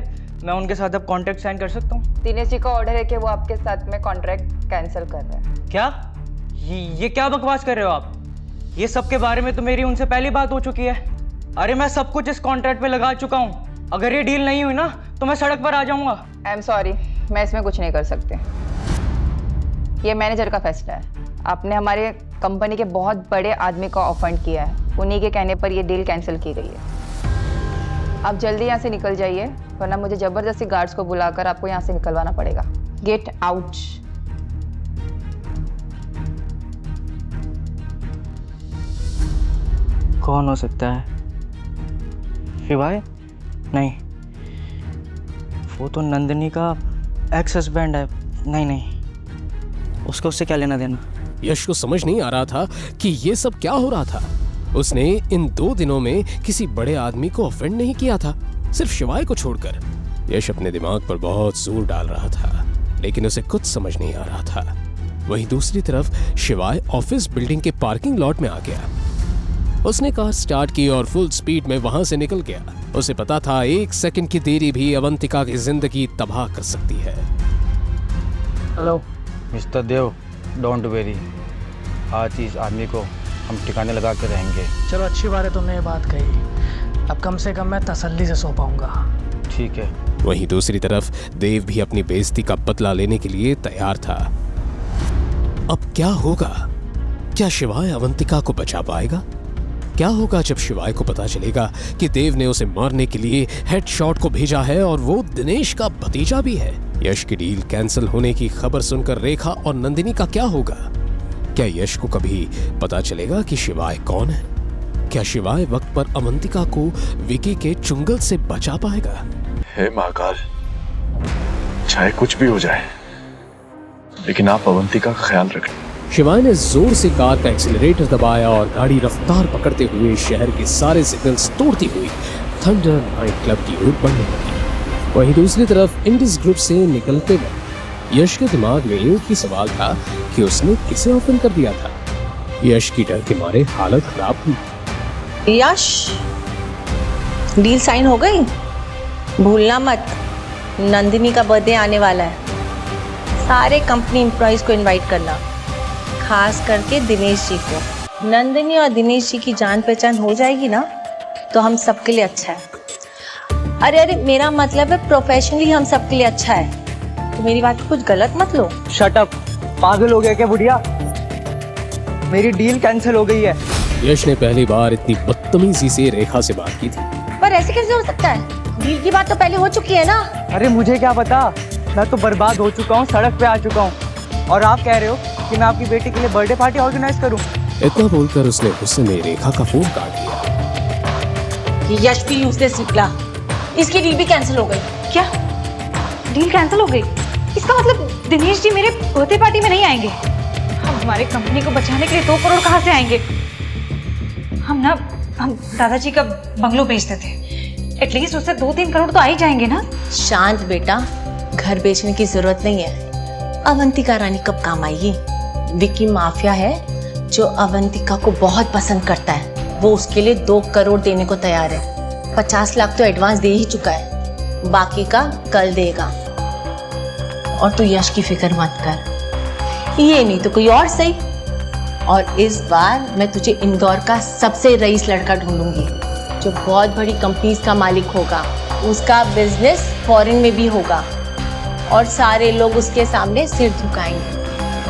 मैं उनके साथ अब कॉन्ट्रैक्ट साइन कर सकता हूँ? दिनेश जी का ऑर्डर है कि वो आपके साथ में कॉन्ट्रैक्ट कैंसिल कर रहे हैं। क्या? ये क्या बकवास कर रहे हो आप? ये सब के बारे में तो मेरी उनसे पहली बात हो चुकी है। अरे मैं सब कुछ इस कॉन्ट्रैक्ट पे लगा चुका हूँ। अगर ये डील नहीं हुई ना तो मैं सड़क पर आ जाऊंगा। आई एम सॉरी, मैं इसमें कुछ नहीं कर सकते। ये मैनेजर का फैसला है। आपने हमारे कंपनी के बहुत बड़े आदमी को ऑफेंड किया है, उन्हीं के कहने पर ये डील कैंसिल की गई है। आप जल्दी यहाँ से निकल जाइए, वरना मुझे जबरदस्ती गार्ड्स को बुलाकर आपको यहाँ से निकलवाना पड़ेगा। Get out. कौन हो सकता है? शिवाय? नहीं, वो तो नंदिनी का एक्स हस्बैंड है। नहीं, उसको उससे क्या लेना देना। यश को समझ नहीं आ रहा था कि ये सब क्या हो रहा था। उसने इन 2 दिनों में किसी बड़े आदमी को ऑफेंड नहीं किया था, सिर्फ शिवाय को छोड़कर। यश अपने दिमाग पर बहुत जोर डाल रहा था, लेकिन उसे कुछ समझ नहीं आ रहा था। वहीं दूसरी तरफ शिवाय ऑफिस बिल्डिंग के पार्किंग लॉट में आ गया। उसने कार स्टार्ट की और फुल स्पीड में वहां से निकल गया। उसे पता था 1 सेकंड की देरी भी अवंतिका की जिंदगी तबाह कर सकती है। Hello mister Dev, don't worry, आज इस आदमी को हम ठिकाने लगा के रहेंगे। चलो अच्छी बात है तुमने ये बात कही, अब कम से कम मैं तसल्ली से सो पाऊंगा। ठीक है। वहीं दूसरी तरफ देव भी अपनी बेइज्जती का बदला लेने के लिए तैयार था। अब क्या होगा? क्या शिवाय अवंतिका को बचा पाएगा? क्या होगा जब शिवाय को पता चलेगा कि देव ने उसे मारने के लिए हेडशॉट को भेजा है और वो दिनेश का भतीजा भी है? यश की डील कैंसिल होने की खबर सुनकर रेखा और नंदिनी का क्या होगा? क्या यश को कभी पता चलेगा कि शिवाय कौन है? क्या शिवाय वक्त पर अवंतिका को विकी के चुंगल से बचा पाएगा? हे महाकाल, चाहे कुछ भी हो जाए, लेकिन आप अवंतिका का ख्याल रखें। शिवाय ने जोर से कार का एक्सीलरेटर दबाया और गाड़ी रफ्तार पकड़ते हुए शहर के सारे सिग्नल्स तोड़ती हुई थंडर नाइट क्लब की ओर बढ़ने लगी। वहीं दूसरी तरफ इंडिस ग्रुप से निकलते वक्त यश के दिमाग में एक ही सवाल था कि उसने किसे ओपन कर दिया था। यश की डर के मारे हालत खराब हुई। यश, डील साइन हो गई? भूलना मत, नंदिनी का बर्थडे आने वाला है। सारे कंपनी एम्प्लॉइज को इनवाइट करना, खास करके दिनेश जी को। नंदिनी और दिनेश जी की जान पहचान हो जाएगी ना तो हम सबके लिए अच्छा है। अरे मेरा मतलब है प्रोफेशनली हम सबके लिए अच्छा है। तो मेरी बात को कुछ गलत मत लो। शट अप, पागल हो गया क्या बुढ़िया? मेरी डील कैंसिल हो गई है। यश ने पहली बार इतनी बदतमीजी से रेखा से बात की थी। पर ऐसे कैसे हो सकता है? डील की बात तो पहले हो चुकी है ना। अरे मुझे क्या पता, मैं तो बर्बाद हो चुका हूँ, सड़क पे आ चुका हूँ, और आप कह रहे हो कि मैं आपकी बेटी के लिए बर्थडे पार्टी ऑर्गेनाइज करूं। इतना बोलकर उसने गुस्से में रेखा का फोन काट दिया। ये यश भी यूजलेस निकला, इसकी डील भी कैंसिल हो गई। क्या डील कैंसिल हो गई? इसका मतलब दिनेश जी मेरे बर्थडे पार्टी में नहीं आएंगे। हम हमारे कंपनी को बचाने के लिए 2 करोड़ कहाँ से आएंगे? हम दादाजी का बंगलो बेचते थे, एटलीस्ट उससे 2-3 करोड़ तो आ ही जाएंगे ना। शांत बेटा, घर बेचने की जरूरत नहीं है। अवंतिका रानी कब काम आएगी? विकी माफिया है जो अवंतिका को बहुत पसंद करता है। वो उसके लिए 2 करोड़ देने को तैयार है। 50 लाख तो एडवांस दे ही चुका है, बाकी का कल देगा। और तू यश की फिक्र मत कर, ये नहीं तो कोई और सही। और इस बार मैं तुझे इंदौर का सबसे रईस लड़का ढूंढूंगी जो बहुत बड़ी कंपनीज का मालिक होगा। उसका बिजनेस फॉरेन में भी होगा और सारे लोग उसके सामने सिर झुकाएंगे।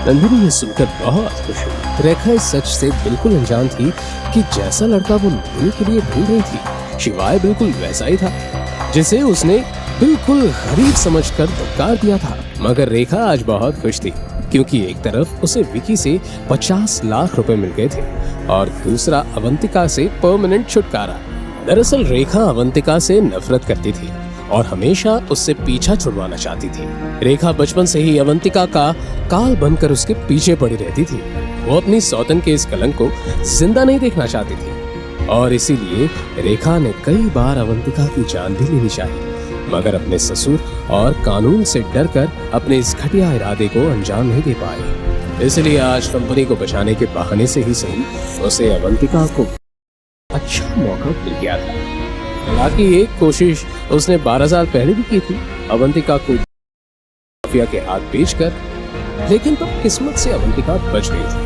नंदिनी ये सुनकर बहुत खुश हुई। रेखा इस सच से बिल्कुल अनजान थी कि जैसा लड़का वो नंदिनी के लिए ढूंढ रही थी, शिवाय बिल्कुल वैसा ही था जिसे उसने बिल्कुल गरीब समझकर धुतकार दिया था। मगर रेखा आज बहुत खुश थी क्योंकि एक तरफ उसे विकी से 50 लाख रुपए मिल गए थे और दूसरा अवंतिका से परमानेंट छुटकारा। दरअसल रेखा अवंतिका से नफरत करती थी और हमेशा उससे पीछा छुड़वाना चाहती थी। रेखा बचपन से ही अवंतिका का काल बनकर उसके पीछे पड़ी रहती थी। वो अपनी सौतन के इस कलंक को जिंदा नहीं देखना चाहती थी और इसीलिए रेखा ने कई बार अवंतिका की जान भी लेनी चाहिए, मगर अपने ससुर और कानून से डरकर अपने इस घटिया इरादे को अंजाम नहीं दे पाए। इसलिए आज कंपनी को बचाने के बहाने से ही सही उसे अवंतिका को अच्छा मौका मिल गया था। हालांकि एक कोशिश उसने 12 साल पहले भी की थी, अवंतिका को माफिया के हाथ बेचकर, लेकिन तब किस्मत से अवंतिका बच गई थी।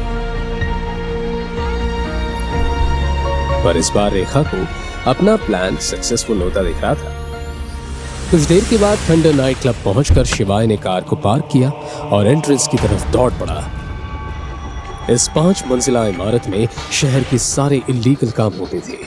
पर इस बार रेखा को अपना प्लान सक्सेसफुल होता दिख रहा था। कुछ देर के बाद थंडर नाइट क्लब पहुंचकर शिवाय ने कार को पार्क किया और एंट्रेंस की तरफ दौड़ पड़ा। इस 5 मंजिला इमारत में शहर के सारे इल्लीगल काम होते थे।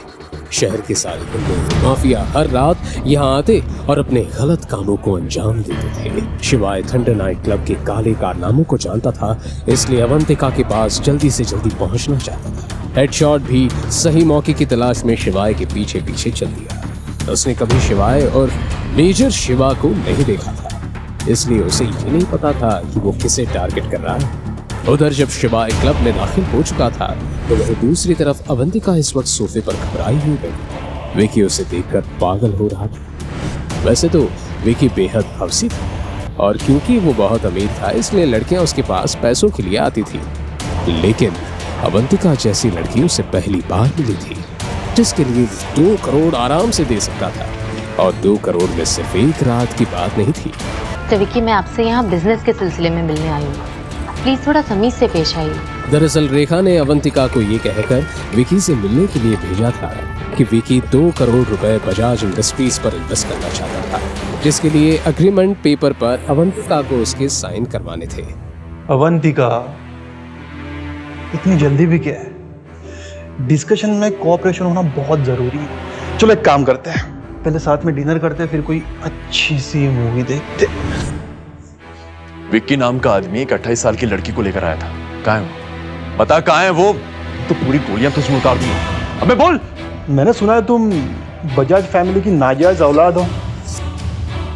शहर के सारे गुंडे माफिया हर रात यहाँ आते और अपने गलत कामों को अंजाम देते थे। शिवाय थंडर नाइट क्लब के काले कारनामों को जानता था, इसलिए अवंतिका के पास जल्दी से जल्दी पहुंचना चाहता था। हेडशॉट भी सही मौके की तलाश में शिवाय के पीछे पीछे चल दिया। उसने कभी शिवाय और मेजर शिवा को नहीं देखा था, इसलिए उसे ये नहीं पता था कि वो किसे टारगेट कर रहा है। उधर जब शिवाय क्लब में दाखिल हो चुका था तो वही दूसरी तरफ अवंतिका इस वक्त सोफे पर घबराई हुई गई। विकी उसे देखकर पागल हो रहा था। वैसे तो विकी बेहद हवसी था और क्योंकि वो बहुत अमीर था इसलिए लड़कियां उसके पास पैसों के लिए आती थी, लेकिन अवंतिका जैसी लड़की उसे पहली बार मिली थी जिसके लिए 2 करोड़ आराम से दे सकता था। और 2 करोड़ में सिर्फ एक रात की बात नहीं थी। तो विकी, मैं आपसे यहाँ बिजनेस के सिलसिले में मिलने आई हूँ, प्लीज थोड़ा तमीज से पेश आइए। दरअसल रेखा ने अवंतिका को ये कहकर विकी से मिलने के लिए भेजा था कि विकी 2 करोड़ रुपए बजाज इंडस्ट्रीज पर इन्वेस्ट करना चाहता था, जिसके लिए अग्रीमेंट पेपर पर अवंतिका को उसके साइन करवाने थे। अवंतिका, इतनी जल्दी भी क्या है? डिस्कशन में कोऑपरेशन होना बहुत जरूरी है। चलो एक काम करते हैं, पहले साथ में डिनर करते हैं, फिर कोई अच्छी सी मूवी देखते। विक्की नाम का आदमी एक 28 साल की लड़की को लेकर आया था। कहाँ है वो? बता कहाँ है वो? तो पूरी गोलियां तुझमें उतार दी। अबे बोल। मैंने सुना है तुम बजाज फैमिली की नाजायज औलाद हो।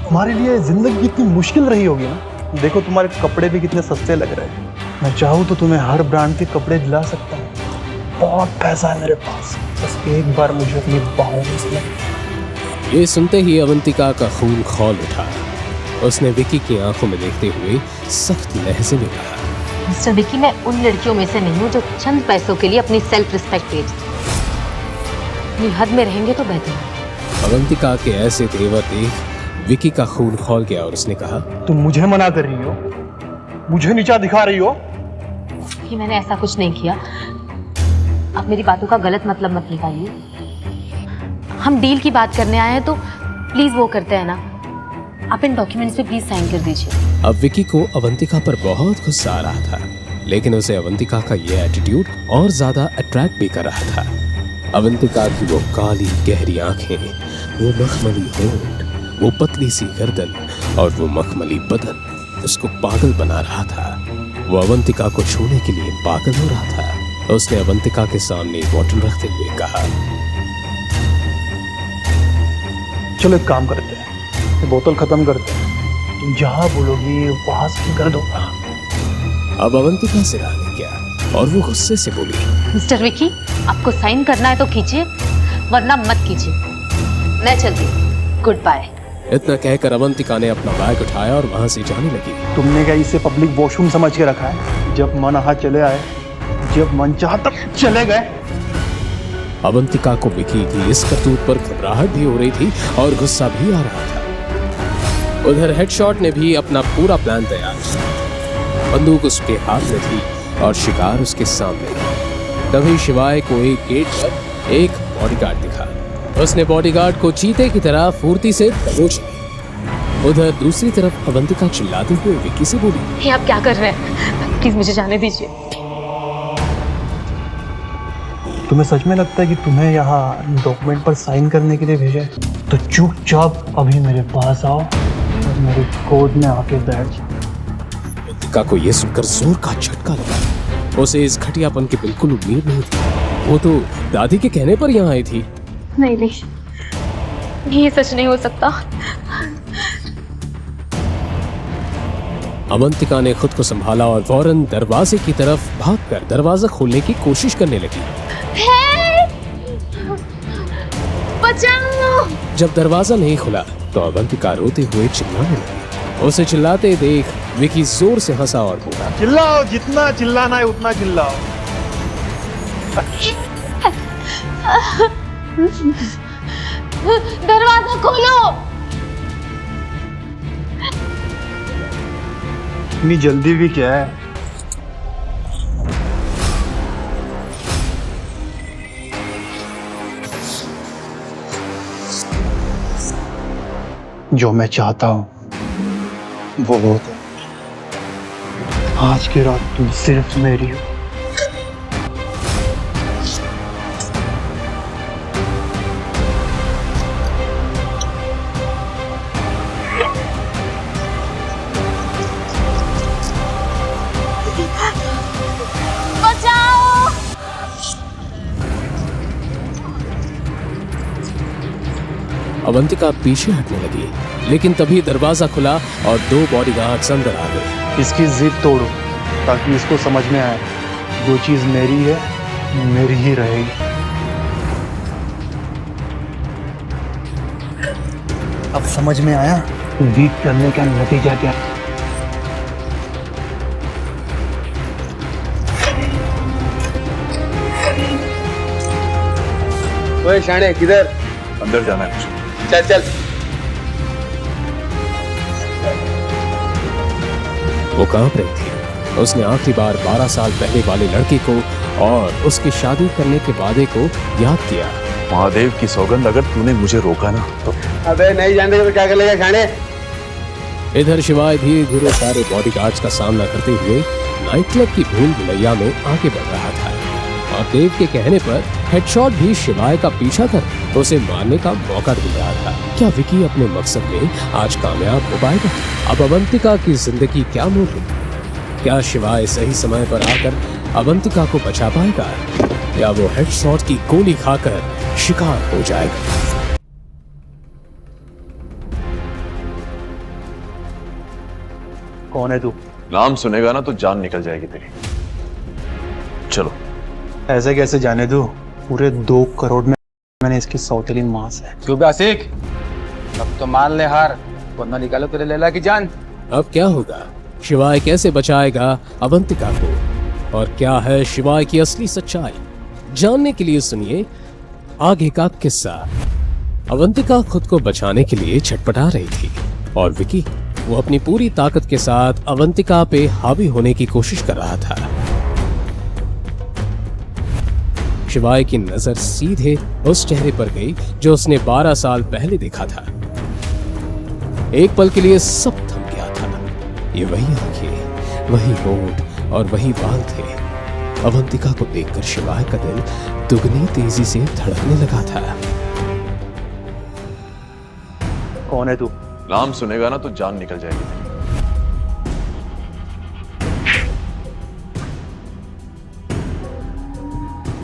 तुम्हारे लिए जिंदगी कितनी मुश्किल रही होगी ना। देखो तुम्हारे कपड़े भी कितने सस्ते लग रहे हैं। मैं चाहूँ तो तुम्हें हर ब्रांड के कपड़े दिला सकता हूँ। बहुत पैसा है मेरे पास, बस एक बार मुझे अपनी बाहों में से। ये सुनते ही अवंतिका का खून खौल उठा। उसने विकी की आंखों में देखते हुए सख्त लहजे में कहा, मिस्टर विकी, मैं उन लड़कियों में से नहीं हूँ जो चंद पैसों के लिए अपनी सेल्फ रिस्पेक्ट बेचती। अपनी हद में रहेंगे तो बेहतर है। अवंतिका के ऐसे तेवर देख विकी का खून खौल गया और उसने कहा, तुम मुझे मना कर रही हो, मुझे नीचा दिखा रही हो। कि मैंने ऐसा कुछ नहीं किया। आप मेरी बातों का गलत मतलब मत निकालिए। हम डील की बात करने आए हैं तो प्लीज वो करते हैं ना। आप इन डॉक्यूमेंट्स पे प्लीज साइन कर दीजिए। अब विकी को अवंतिका पर बहुत गुस्सा आ रहा था, लेकिन उसे अवंतिका का ये एटीट्यूड और ज्यादा अट्रैक्ट भी कर रहा था। अवंतिका की वो काली गहरी आंखें, वो मखमली होंठ, वो पतली सी गर्दन और वो मखमली बदन उसको पागल बना रहा था। वो अवंतिका को छूने के लिए पागल हो रहा था। उसने अवंतिका के सामने बोतल रखते हुए कहा, चलो एक काम करते हैं, ये बोतल खत्म करते हैं। तुम जहाँ बोलोगी वहां से कर दूंगा। अब अवंतिका से रहा नहीं गया और वो गुस्से से बोली, मिस्टर विकी, आपको साइन करना है तो कीजिए, वरना मत कीजिए। मैं चलती हूँ, गुड बाय। इतना कहकर अवंतिका ने अपना बैग उठाया और वहां से जाने लगी। तुमने क्या इसे पब्लिक वॉशरूम समझ के रखा है? जब मन आहा चले आए, जब मन चाहा तब चले गए। अवंतिका को विकी की इस करतूत पर घबराहट भी हो रही थी और गुस्सा भी आ रहा था। उधर हेडशॉट ने भी अपना पूरा प्लान तैयार किया। बंदूक उसके हाथ में थी और शिकार उसके सामने। तभी शिवाय को एक गेट पर एक बॉडीगार्ड दिखा। उसने बॉडीगार्ड को चीते की तरह फुर्ती से दबोच लिया। उधर दूसरी तरफ अवंतिका चिल्लाते हुए विकी से बोली, ये आप क्या कर रहे हैं? प्लीज मुझे जाने दीजिए। तुम्हें सच में लगता है कि तुम्हें यहाँ डॉक्यूमेंट पर साइन करने के लिए भेजा है? तो चुपचाप अभी मेरे पास आओ और मेरे कोर्ट में आके बैठ जाओ। अवंतिका को यह सुनकर जोर का झटका लगा। उसे इस घटियापन की बिल्कुल उम्मीद नहीं थी। वो तो दादी के कहने पर यहाँ आई थी। नहीं नहीं, ये सच नहीं हो सकता। अवंतिका ने खुद को संभाला और फौरन दरवाजे की तरफ भागकर दरवाजा खोलने की कोशिश करने लगी। बचाओ! जब दरवाजा नहीं खुला तो अवंतिका रोते हुए चिल्लाने लगी। उसे चिल्लाते देख विकी जोर से हंसा और बोला, चिल्लाओ, जितना चिल्लाना है उतना चिल्लाओ। दरवाजा खोलो। इतनी जल्दी भी क्या है? जो मैं चाहता हूँ वो होता है। आज की रात तुम सिर्फ मेरी हो। अवंतिका पीछे हटने लगी, लेकिन तभी दरवाजा खुला और 2 बॉडीगार्ड्स अंदर आ गए। इसकी जिद तोड़ो ताकि इसको समझ में आए जो चीज मेरी है मेरी ही रहेगी। अब समझ में आया जिद करने का नतीजा क्या है? ओए शाणे किधर? अंदर जाना है मुझे। चल चल। वो कांप रही थी। उसने आखिरी बार 12 साल पहले वाले लड़के को और उसकी शादी करने के वादे को याद किया। महादेव की सौगंध, अगर तूने मुझे रोका ना तो। अबे नहीं जानते तो क्या कर लेगा शाणे? इधर शिवाय धीरे धीरे सारे बॉडीगार्ड्स का सामना करते हुए नाइट क्लब की भूल भुलैया में आगे बढ़ रहा था और देव के कहने पर हेडशॉट भी शिवाय का पीछा कर उसे मारने का मौका ढूंढ रहा था। क्या विकी अपने मकसद में आज कामयाब हो पाएगा? अब अवंतिका की जिंदगी क्या मोड़ लेगी? क्या शिवाय सही समय पर आकर अवंतिका को बचा पाएगा या वो हेडशॉट की गोली खाकर शिकार हो जाएगा? कौन है तू? नाम सुनेगा ना तो जान निकल जाएगी तेरी। चलो। ऐसे कैसे जाने दो? पूरे 2 करोड़ में मैंने इसकी सौतेली मां से। क्यों आशिक? अब तो मान ले हार, वरना निकालो तेरे लैला की जान। अब क्या होगा? शिवाय कैसे बचाएगा अवंतिका को और क्या है शिवाय की असली सच्चाई? जानने के लिए सुनिए आगे का किस्सा। अवंतिका खुद को बचाने के लिए छटपटा रही थी और विकी वो अपनी पूरी ताकत के साथ अवंतिका पे हावी होने की कोशिश कर रहा था। शिवाय की नजर सीधे उस चेहरे पर गई जो उसने 12 साल पहले देखा था। एक पल के लिए सब थम गया था। ये वही आंखें, वही होंठ और वही बाल थे। अवंतिका को देखकर शिवाय का दिल दुगनी तेजी से धड़कने लगा था। कौन है तू? नाम सुनेगा ना तो जान निकल जाएगी तेरी।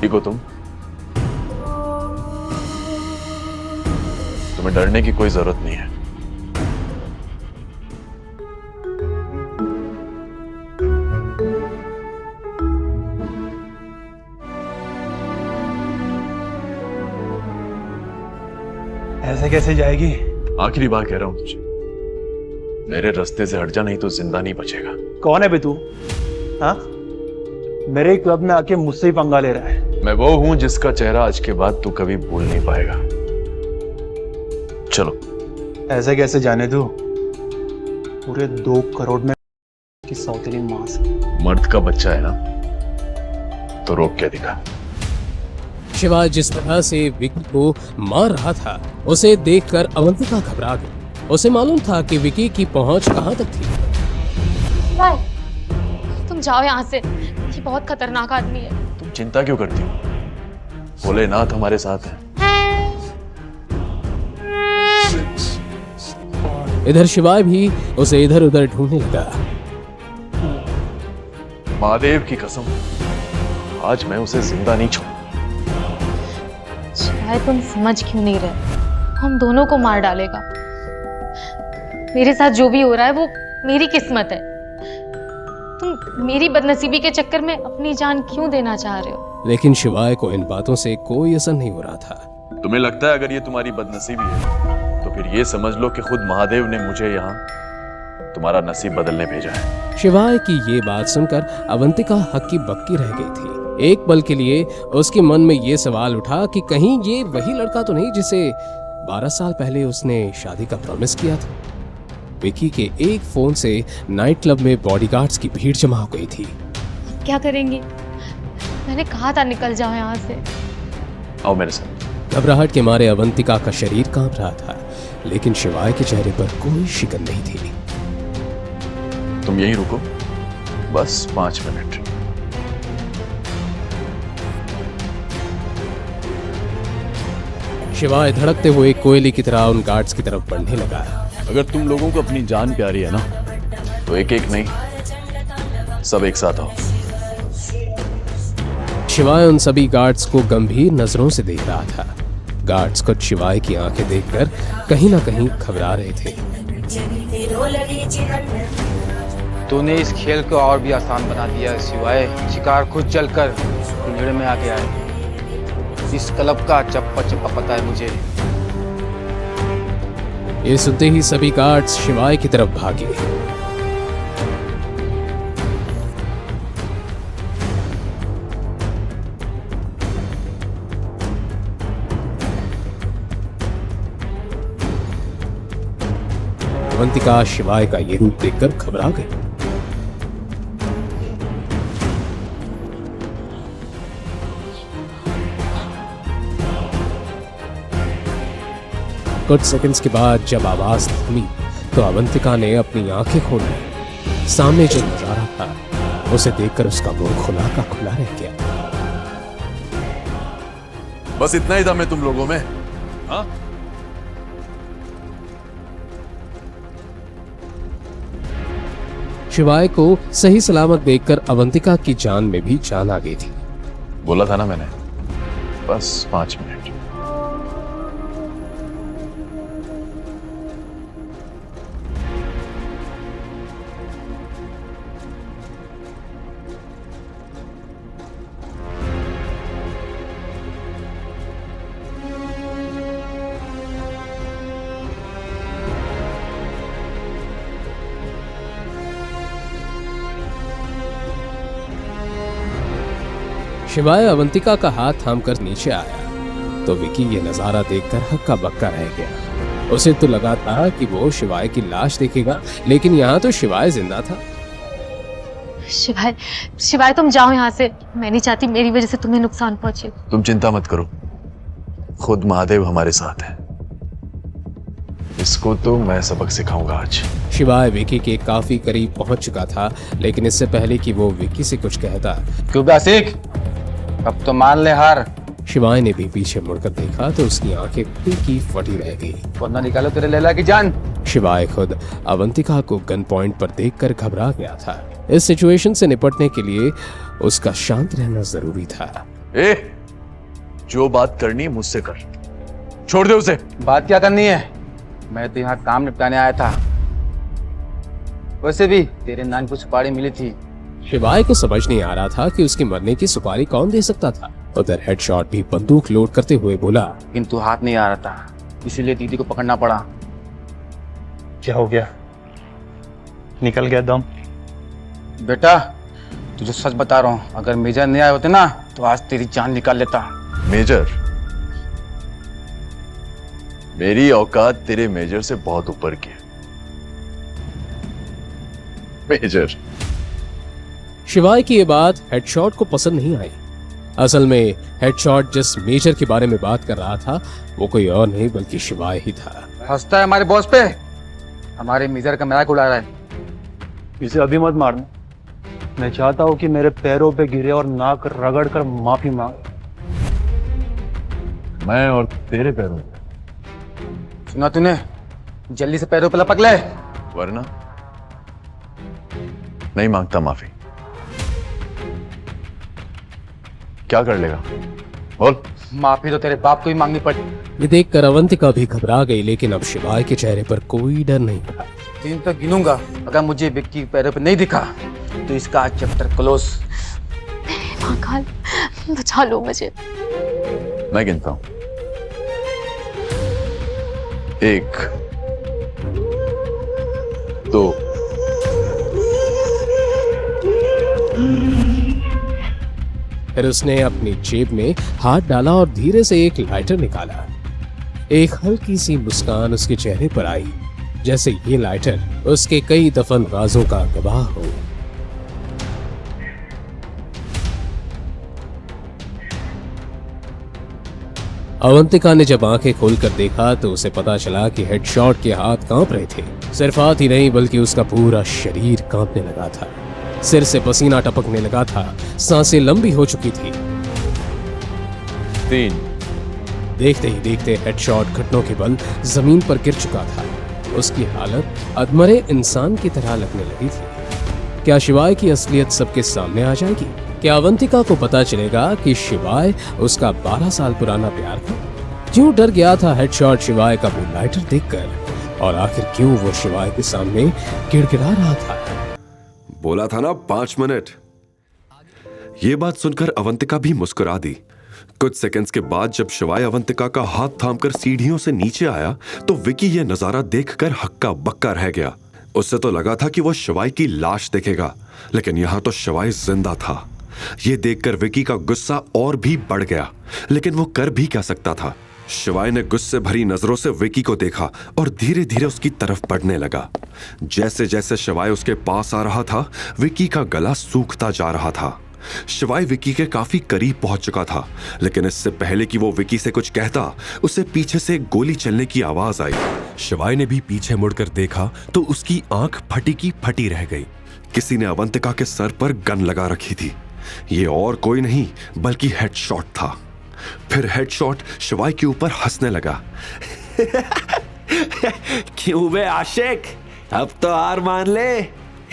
ठीक हो तुम? तुम्हें डरने की कोई जरूरत नहीं है। ऐसे कैसे जाएगी? आखिरी बार कह रहा हूं तुझे, मेरे रास्ते से हट जा, नहीं तो जिंदा नहीं बचेगा। कौन है बे तू? हाँ, मेरे क्लब में आके मुझसे ही पंगा ले रहा है। मैं वो हूं जिसका चेहरा आज के बाद तू कभी भूल नहीं पाएगा। चलो। ऐसे कैसे जाने दो? पूरे 2 करोड़ में की सौतेली मां से। मर्द का बच्चा है ना, तो रोक के दिखा। शिवाय जिस तरह से विकी को मार रहा था उसे देखकर अवंतिका घबरा गई। उसे मालूम था कि विकी की पहुंच कहां तक थी। तुम जाओ यहाँ से, ये बहुत खतरनाक आदमी है। तुम चिंता क्यों करती हो? भोलेनाथ हमारे साथ है। इधर शिवाय भी उसे इधर उधर ढूंढने लगा। महादेव की कसम, आज मैं उसे जिंदा नहीं छोड़। शायद तुम समझ क्यों नहीं रहे, हम दोनों को मार डालेगा। मेरे साथ जो भी हो रहा है वो मेरी किस्मत है। तुम मेरी बदनसीबी के चक्कर में अपनी जान क्यों देना चाह रहे हो? लेकिन शिवाय को इन बातों से कोई असर नहीं हो रहा था। तुम्हें लगता है अगर ये तुम्हारी बदनसीबी है तो फिर ये समझ लो कि खुद महादेव ने मुझे यहाँ तुम्हारा नसीब बदलने भेजा है। शिवाय की ये बात सुनकर अवंतिका हक्की बक्की रह गई थी। एक पल के लिए उसके मन में ये सवाल उठा कि कहीं ये वही लड़का तो नहीं जिसे 12 साल पहले उसने शादी का प्रॉमिस किया था। विकी के एक फोन से नाइट क्लब में बॉडीगार्ड्स की भीड़ जमा हो गई थी। क्या करेंगे? मैंने कहा था निकल जाओ यहाँ से। आओ मेरे साथ। घबराहट के मारे अवंतिका का शरीर कांप रहा था। लेकिन शिवाय के चेहरे पर कोई शिकन नहीं थी। तुम यहीं रुको, बस 5 मिनट। शिवाय धड़कते हुए कोयले की तरह उन गार्ड्स की तरफ बढ़ने लगा। अगर तुम लोगों को अपनी जान प्यारी है ना, तो एक एक नहीं, सब एक साथ आओ। शिवाय उन सभी गार्ड्स को गंभीर नजरों से देख रहा था। गार्ड्स खुद शिवाय की आंखें देखकर कहीं ना कहीं घबरा रहे थे। तूने इस खेल को और भी आसान बना दिया शिवाय। शिकार खुद चलकर पिंजड़े में आके आए। इस क्लब का चप्पा चप्पा पता है मुझे। ये सुनते ही सभी गार्ड्स शिवाय की तरफ भागे। अवंतिका शिवाय का ये रूप देखकर घबरा गई। कुछ सेकंड्स के बाद जब आवाज थमी तो अवंतिका ने अपनी आंखें खोली। सामने जो नजारा था उसे देखकर उसका मुंह खुला का खुला रह गया। बस इतना ही दम है तुम लोगों में, हाँ? शिवाय को सही सलामत देखकर अवंतिका की जान में भी जान आ गई थी। बोला था ना मैंने, बस 5 मिनट। शिवाय अवंतिका का हाथ थामकर नीचे आया तो विकी ये नजारा देखकर हक्का बक्का रह गया। उसे तो लगा था कि वो शिवाय की लाश देखेगा, लेकिन यहाँ तो शिवाय जिंदा था। शिवाय, शिवाय तुम जाओ यहाँ से। मैं नहीं चाहती मेरी वजह से तुम्हें नुकसान पहुंचे। तुम चिंता मत करो, खुद महादेव हमारे साथ है। इसको तो मैं सबक सिखाऊंगा आज। शिवाय विकी के काफी करीब पहुंच चुका था, लेकिन इससे पहले कि वो विकी से कुछ कहता, क्यों बासिक, अब तो मान ले हार। शिवाय ने भी पीछे मुड़कर देखा तो उसकी आंखें फटी फटी रह गई। वरना निकालो तेरे लैला की जान। शिवाय खुद अवंतिका को गन पॉइंट पर देखकर घबरा गया था। इस सिचुएशन से निपटने के लिए उसका शांत रहना जरूरी था। ए, जो बात करनी मुझसे कर, छोड़ दे उसे। बात क्या करनी है? मैं तो यहाँ काम निपटाने आया था। वैसे भी तेरे नान को सुपारी मिली थी। शिवाय को समझ नहीं आ रहा था कि उसकी मरने की सुपारी कौन दे सकता था। उधर हेडशॉट भी बंदूक लोड करते हुए बोला, किंतु हाथ नहीं आ रहा था, इसीलिए दीदी को पकड़ना पड़ा। क्या हो गया? निकल गया दम? बेटा तुझे सच बता रहा हूँ, अगर मेजर नहीं आए होते ना तो आज तेरी जान निकाल लेता। मेजर? मेरी औकात तेरे मेजर से बहुत ऊपर की है। मेजर? शिवाय की ये बात हेडशॉट को पसंद नहीं आई। असल में हेडशॉट जिस मेजर के बारे में बात कर रहा था वो कोई और नहीं बल्कि शिवाय ही था। हंसता है हमारे बॉस पे, हमारे मेजर का मजाक उड़ा रहा है। इसे अभी मत मारना। मैं चाहता हूँ कि मेरे पैरों पे गिरे और नाक रगड़ कर माफी मांग। मैं और तेरे पैरों पे? सुना तूने? जल्दी से पैरों पे लपक ले, वरना नहीं मांगता माफी। क्या कर लेगा बोल? माफी तो तेरे बाप को ही मांगनी पड़ी। ये देखकर अवंतिका भी घबरा गई, लेकिन अब शिवाय के चेहरे पर कोई डर नहीं था। 3 तक गिनूंगा, अगर मुझे विक्की के पैरों पे नहीं दिखा तो इसका चैप्टर क्लोज। महाकाल बचा लो मुझे। मैं गिनता हूं, 1 2 फिर उसने अपनी जेब में हाथ डाला और धीरे से एक लाइटर निकाला। एक हल्की सी मुस्कान उसके चेहरे पर आई, जैसे ये लाइटर उसके कई दफन राजों का गवाह हो। अवंतिका ने जब आंखें खोलकर देखा तो उसे पता चला कि हेडशॉट के हाथ कांप रहे थे। सिर्फ हाथ ही नहीं बल्कि उसका पूरा शरीर कांपने लगा था, सिर से पसीना टपकने लगा था, सांसें लंबी हो चुकी थी। 3। देखते ही देखते हेडशॉट घुटनों के बल जमीन पर गिर चुका था। उसकी हालत अधमरे इंसान की तरह लगने लगी थी। क्या शिवाय की असलियत सबके सामने आ जाएगी? क्या अवंतिका को पता चलेगा कि शिवाय उसका 12 साल पुराना प्यार था? क्यों डर गया था हेडशॉट शिवाय का मूनलाइटर देखकर, और आखिर क्यों वो शिवाय के सामने गिड़गिड़ा रहा था? बोला था ना 5 मिनट। ये बात सुनकर अवंतिका भी मुस्कुरा दी। कुछ सेकंड्स के बाद जब शिवाय अवंतिका का हाथ थामकर सीढ़ियों से नीचे आया तो विकी ये नजारा देखकर हक्का बक्का रह गया। उससे तो लगा था कि वो शिवाय की लाश देखेगा, लेकिन यहां तो शिवाय जिंदा था। ये देखकर विकी का गुस्सा और भी बढ़ गया, लेकिन वो कर भी क्या सकता था। शिवाय ने गुस्से भरी नजरों से विकी को देखा और धीरे धीरे उसकी तरफ बढ़ने लगा। जैसे जैसे शिवाय उसके पास आ रहा था, विकी का गला सूखता जा रहा था। शिवाय विकी के काफी करीब पहुंच चुका था, लेकिन इससे पहले कि वो विकी से कुछ कहता, उसे पीछे से गोली चलने की आवाज आई। शिवाय ने भी पीछे मुड़कर देखा तो उसकी आंख फटी की फटी रह गई। किसी ने अवंतिका के सर पर गन लगा रखी थी। ये और कोई नहीं बल्कि हेडशॉट था। फिर हेडशॉट शिवाय के ऊपर हंसने लगा। क्यों बे आशिक, अब तो हार मान ले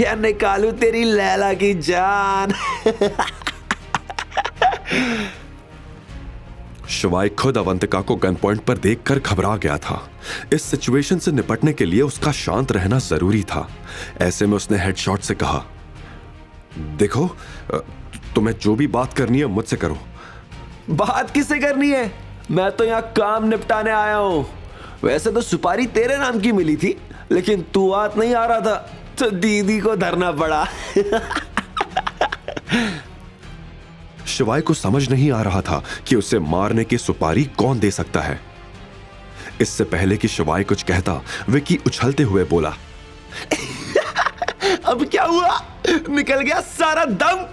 या निकालू तेरी लैला की जान। शिवाय खुद अवंतिका को गन पॉइंट पर देखकर घबरा गया था। इस सिचुएशन से निपटने के लिए उसका शांत रहना जरूरी था। ऐसे में उसने हेडशॉट से कहा, देखो तुम्हें जो भी बात करनी है मुझसे करो। बात किससे करनी है? मैं तो यहाँ काम निपटाने आया हूँ। वैसे तो सुपारी तेरे नाम की मिली थी, लेकिन तू हाथ नहीं आ रहा था तो दीदी को धरना पड़ा। शिवाय को समझ नहीं आ रहा था कि उसे मारने की सुपारी कौन दे सकता है। इससे पहले कि शिवाय कुछ कहता, विकी उछलते हुए बोला, अब क्या हुआ? निकल गया सारा दम।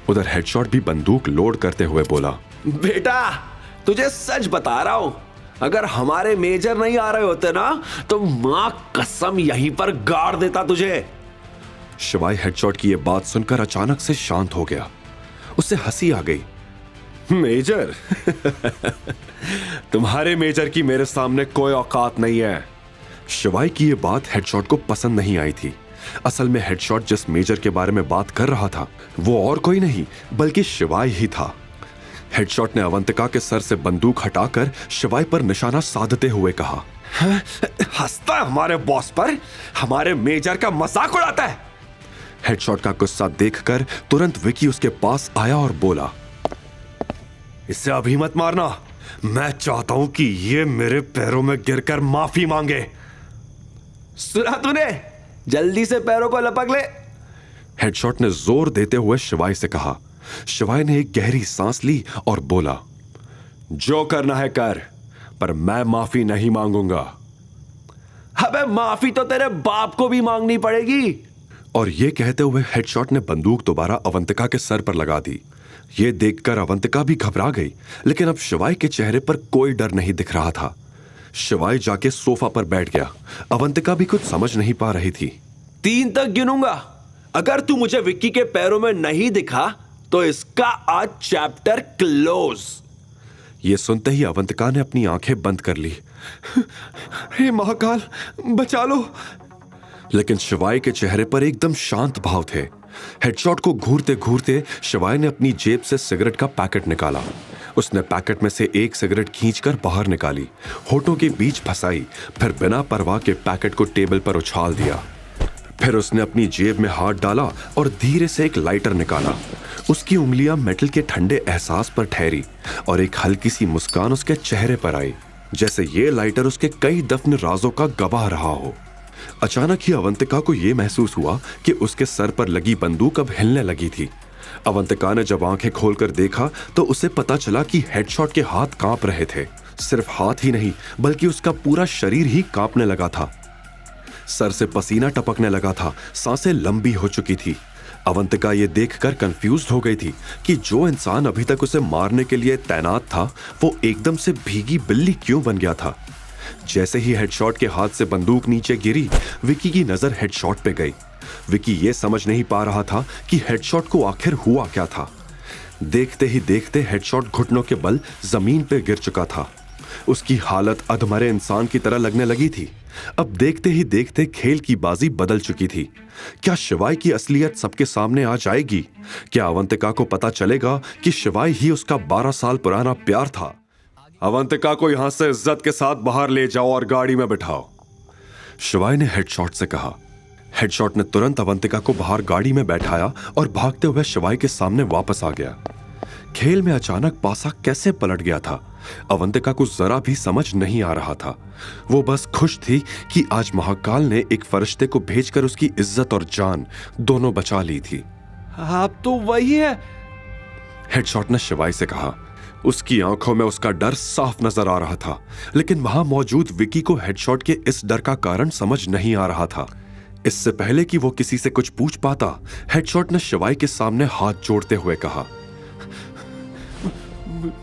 उधर हेडशॉट भी बंदूक लोड करते हुए बोला, बेटा तुझे सच बता रहा हूं, अगर हमारे मेजर नहीं आ रहे होते ना तो मां कसम यहीं पर गाड़ देता तुझे। शिवाय हेडशॉट की यह बात सुनकर अचानक से शांत हो गया। उसे हंसी आ गई। मेजर? तुम्हारे मेजर की मेरे सामने कोई औकात नहीं है। शिवाय की यह बात हेडशॉट को पसंद नहीं आई थी। असल में हेडशॉट जिस मेजर के बारे में बात कर रहा था वो और कोई नहीं बल्कि शिवाय ही था। हेडशॉट ने अवंतिका के सर से बंदूक हटाकर शिवाय पर निशाना साधते हुए कहा, हंसता है हमारे बॉस पर, हमारे मेजर का मजाक उड़ाता है। हेडशॉट का गुस्सा देखकर तुरंत विकी उसके पास आया और बोला, इसे अभी मत मारना, मैं चाहता हूं कि ये मेरे पैरों में गिरकर माफी मांगे। सुना तूने? जल्दी से पैरों को लपक ले। हेडशॉट ने जोर देते हुए शिवाय से कहा। शिवाय ने एक गहरी सांस ली और बोला, जो करना है कर, पर मैं माफी नहीं मांगूंगा। अबे माफी तो तेरे बाप को भी मांगनी पड़ेगी। और यह कहते हुए हेडशॉट ने बंदूक दोबारा अवंतिका के सर पर लगा दी। यह देखकर अवंतिका भी घबरा गई, लेकिन अब शिवाय के चेहरे पर कोई डर नहीं दिख रहा था। शिवाय जाके सोफा पर बैठ गया। अवंतिका भी कुछ समझ नहीं पा रही थी। 3 तक गिनूंगा, अगर तू मुझे विक्की के पैरों में नहीं दिखा तो इसका आज चैप्टर क्लोज। यह सुनते ही अवंतिका ने अपनी आंखें बंद कर ली। हे महाकाल बचा लो। लेकिन शिवाय के चेहरे पर एकदम शांत भाव थे। हेडशॉट को घूरते घूरते शिवाय ने अपनी जेब से सिगरेट का पैकेट निकाला। उसने पैकेट में से एक सिगरेट खींचकर बाहर निकाली, होठों के बीच फंसाई, फिर बिना परवाह के पैकेट को टेबल पर उछाल दिया। फिर उसने अपनी जेब में हाथ डाला और धीरे से एक लाइटर निकाला। उसकी उंगलियां मेटल के ठंडे एहसास पर ठहरी और एक हल्की सी मुस्कान उसके चेहरे पर आई, जैसे ये लाइटर उसके कई दफन राजों का गवाह रहा हो। अचानक ही अवंतिका को यह महसूस हुआ कि उसके सर पर लगी बंदूक अब हिलने लगी थी। अवंतिका ने जब आंखें खोलकर देखा तो उसे पता चला कि हेडशॉट के हाथ कांप रहे थे। सिर्फ हाथ ही नहीं बल्कि उसका पूरा शरीर ही कांपने लगा था। सर से पसीना टपकने लगा था, सांसें लंबी हो चुकी थी। अवंतिका ये देखकर कंफ्यूज हो गई थी कि जो इंसान अभी तक उसे मारने के लिए तैनात था वो एकदम से भीगी बिल्ली क्यों बन गया था। जैसे ही हेडशॉट के हाथ से बंदूक नीचे गिरी, विकी की नजर हेडशॉट पे गई। विकी ये समझ नहीं पा रहा था कि हेडशॉट को आखिर हुआ क्या था। देखते ही देखते हेडशॉट घुटनों के बल जमीन पे गिर चुका था। उसकी हालत अधमरे इंसान की तरह लगने लगी थी। अब देखते ही देखते खेल की बाजी बदल चुकी थी। क्या शिवाय की असलियत सबके सामने आ जाएगी? क्या अवंतिका को पता चलेगा कि शिवाय ही उसका 12 साल पुराना प्यार था? अवंतिका को यहां से इज्जत के साथ बाहर ले जाओ और गाड़ी में बिठाओ, शिवाय ने हेडशॉट से कहा। हेडशॉट ने तुरंत अवंतिका को बाहर गाड़ी में बैठाया और भागते हुए शिवाय के सामने वापस आ गया। खेल में अचानक पासा कैसे पलट गया था, अवंतिका को जरा भी समझ नहीं आ रहा था। वो बस खुश थी कि आज महाकाल ने एक फरिश्ते को भेजकर उसकी इज्जत और जान दोनों बचा ली थी। आप तो वही है, हेडशॉट ने शिवाय से कहा। उसकी आंखों में उसका डर साफ नजर आ रहा था, लेकिन वहां मौजूद विकी को हेडशॉट के इस डर का कारण समझ नहीं आ रहा था। इससे पहले कि वो किसी से कुछ पूछ पाता, हेडशॉट ने शिवाय के सामने हाथ जोड़ते हुए कहा,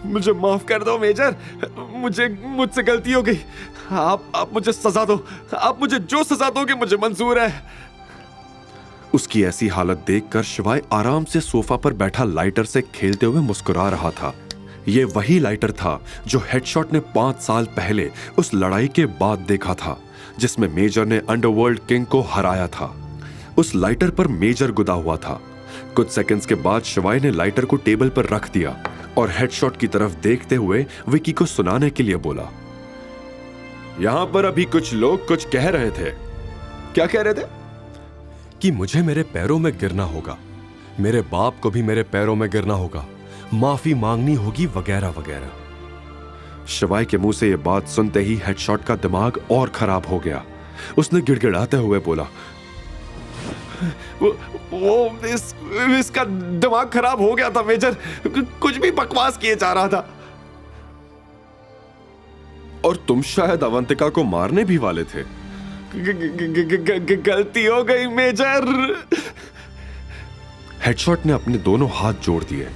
मुझे माफ कर दो मेजर, मुझसे गलती हो गई। आप मुझे सजा दो, आप मुझे जो सजा दोगे मुझे मंजूर है। उसकी ऐसी हालत देखकर शिवाय आराम से सोफा पर बैठा लाइटर से खेलते हुए मुस्कुरा रहा था। यह वही लाइटर था जो हेडशॉट ने 5 साल पहले उस लड़ाई के बाद देखा था, जिसमें मेजर ने अंडरवर्ल्ड किंग को हराया था। उस लाइटर पर मेजर गुदा हुआ था। कुछ सेकंड्स के बाद शिवाय ने लाइटर को टेबल पर रख दिया और हेडशॉट की तरफ देखते हुए विकी को सुनाने के लिए बोला, यहां पर अभी कुछ लोग कुछ कह रहे थे। क्या कह रहे थे? कि मुझे मेरे पैरों में गिरना होगा, मेरे बाप को भी मेरे पैरों में गिरना होगा, माफी मांगनी होगी, वगैरह वगैरह। शिवाय के मुंह से यह बात सुनते ही हेडशॉट का दिमाग और खराब हो गया। उसने गिड़गिड़ाते हुए बोला, इसका दिमाग खराब हो गया था मेजर, कुछ भी बकवास किए जा रहा था। और तुम शायद अवंतिका को मारने भी वाले थे। गलती हो गई मेजर। हेडशॉट ने अपने दोनों हाथ जोड़ दिए।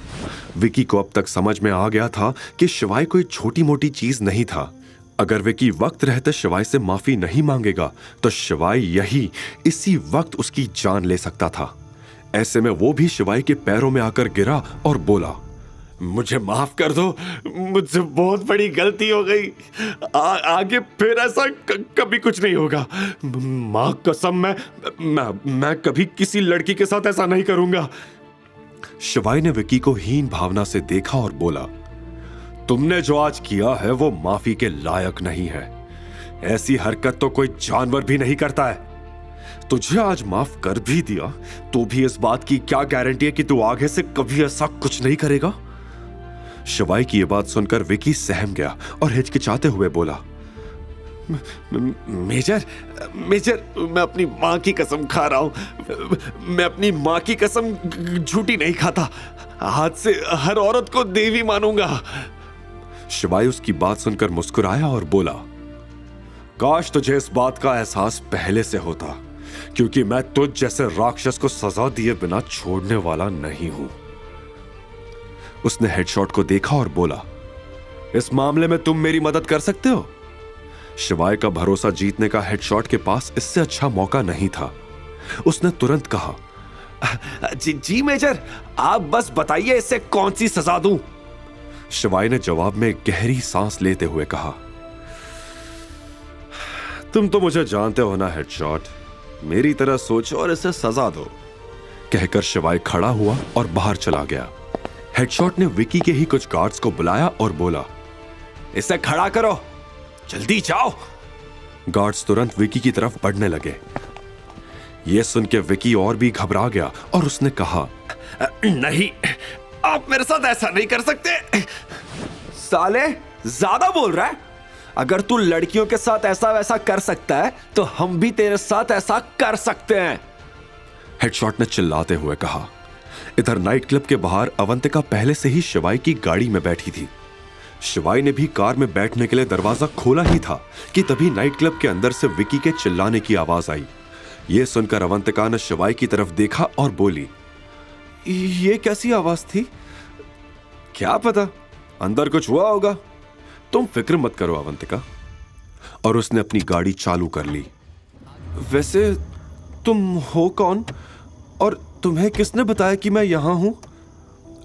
विकी को अब तक समझ में आ गया था कि शिवाय कोई छोटी मोटी चीज नहीं था। अगर विकी वक्त रहते शिवाय से माफी नहीं मांगेगा तो शिवाय इसी वक्त उसकी जान ले सकता था। ऐसे में वो भी शिवाय के पैरों में आकर गिरा और बोला, मुझे माफ कर दो, मुझसे बहुत बड़ी गलती हो गई। आगे फिर ऐसा कभी कुछ नहीं होगा। मां कसम, मैं कभी किसी लड़की के साथ ऐसा नहीं करूंगा। शिवाय ने विकी को हीन भावना से देखा और बोला, तुमने जो आज किया है वो माफी के लायक नहीं है। ऐसी हरकत तो कोई जानवर भी नहीं करता है। तुझे आज माफ कर भी दिया तो भी इस बात की क्या गारंटी है कि तू आगे से कभी ऐसा कुछ नहीं करेगा? शिवाय की यह बात सुनकर विकी सहम गया और हिचकिचाते हुए बोला, मेजर, मैं अपनी मां की कसम खा रहा हूं। मैं अपनी मां की कसम झूठी नहीं खाता। आज से हर औरत को देवी मानूंगा। शिवाय उसकी बात सुनकर मुस्कुराया और बोला, काश तुझे इस बात का एहसास पहले से होता, क्योंकि मैं तुझ जैसे राक्षस को सजा दिए बिना छोड़ने वाला नहीं हूं। उसने हेडशॉट को देखा और बोला, इस मामले में तुम मेरी मदद कर सकते हो? शिवाय का भरोसा जीतने का हेडशॉट के पास इससे अच्छा मौका नहीं था। उसने तुरंत कहा, जी मेजर, आप बस बताइए इससे कौन सी सजा दूं? शिवाय ने जवाब में गहरी सांस लेते हुए कहा, तुम तो मुझे जानते हो ना हेडशॉट, मेरी तरह सोचो और इसे सजा दो। कहकर शिवाय खड़ा हुआ और बाहर चला गया। हेडशॉट ने विकी के ही कुछ गार्ड्स को बुलाया और बोला, इसे खड़ा करो, जल्दी जाओ। गार्ड्स तुरंत विकी की तरफ बढ़ने लगे। यह सुन के विकी और भी घबरा गया और उसने कहा, नहीं, आप मेरे साथ ऐसा नहीं कर सकते। साले, ज्यादा बोल रहा है। अगर तू लड़कियों के साथ ऐसा वैसा कर सकता है तो हम भी तेरे साथ ऐसा कर सकते हैं। हेडशॉट ने चिल्लाते हुए कहा। इधर नाइट क्लब के बाहर अवंतिका पहले से ही शिवाय की गाड़ी में बैठी थी। शिवाय ने भी कार में बैठने के लिए दरवाजा खोला ही था कि तभी नाइट क्लब के अंदर से विकी के चिल्लाने की आवाज आई। यह सुनकर अवंतिका ने शिवाय की तरफ देखा और बोली, ये कैसी आवाज थी? क्या पता, अंदर कुछ हुआ होगा। तुम फिक्र मत करो अवंतिका। और उसने अपनी गाड़ी चालू कर ली। वैसे तुम हो कौन और तुम्हें किसने बताया कि मैं यहां हूं?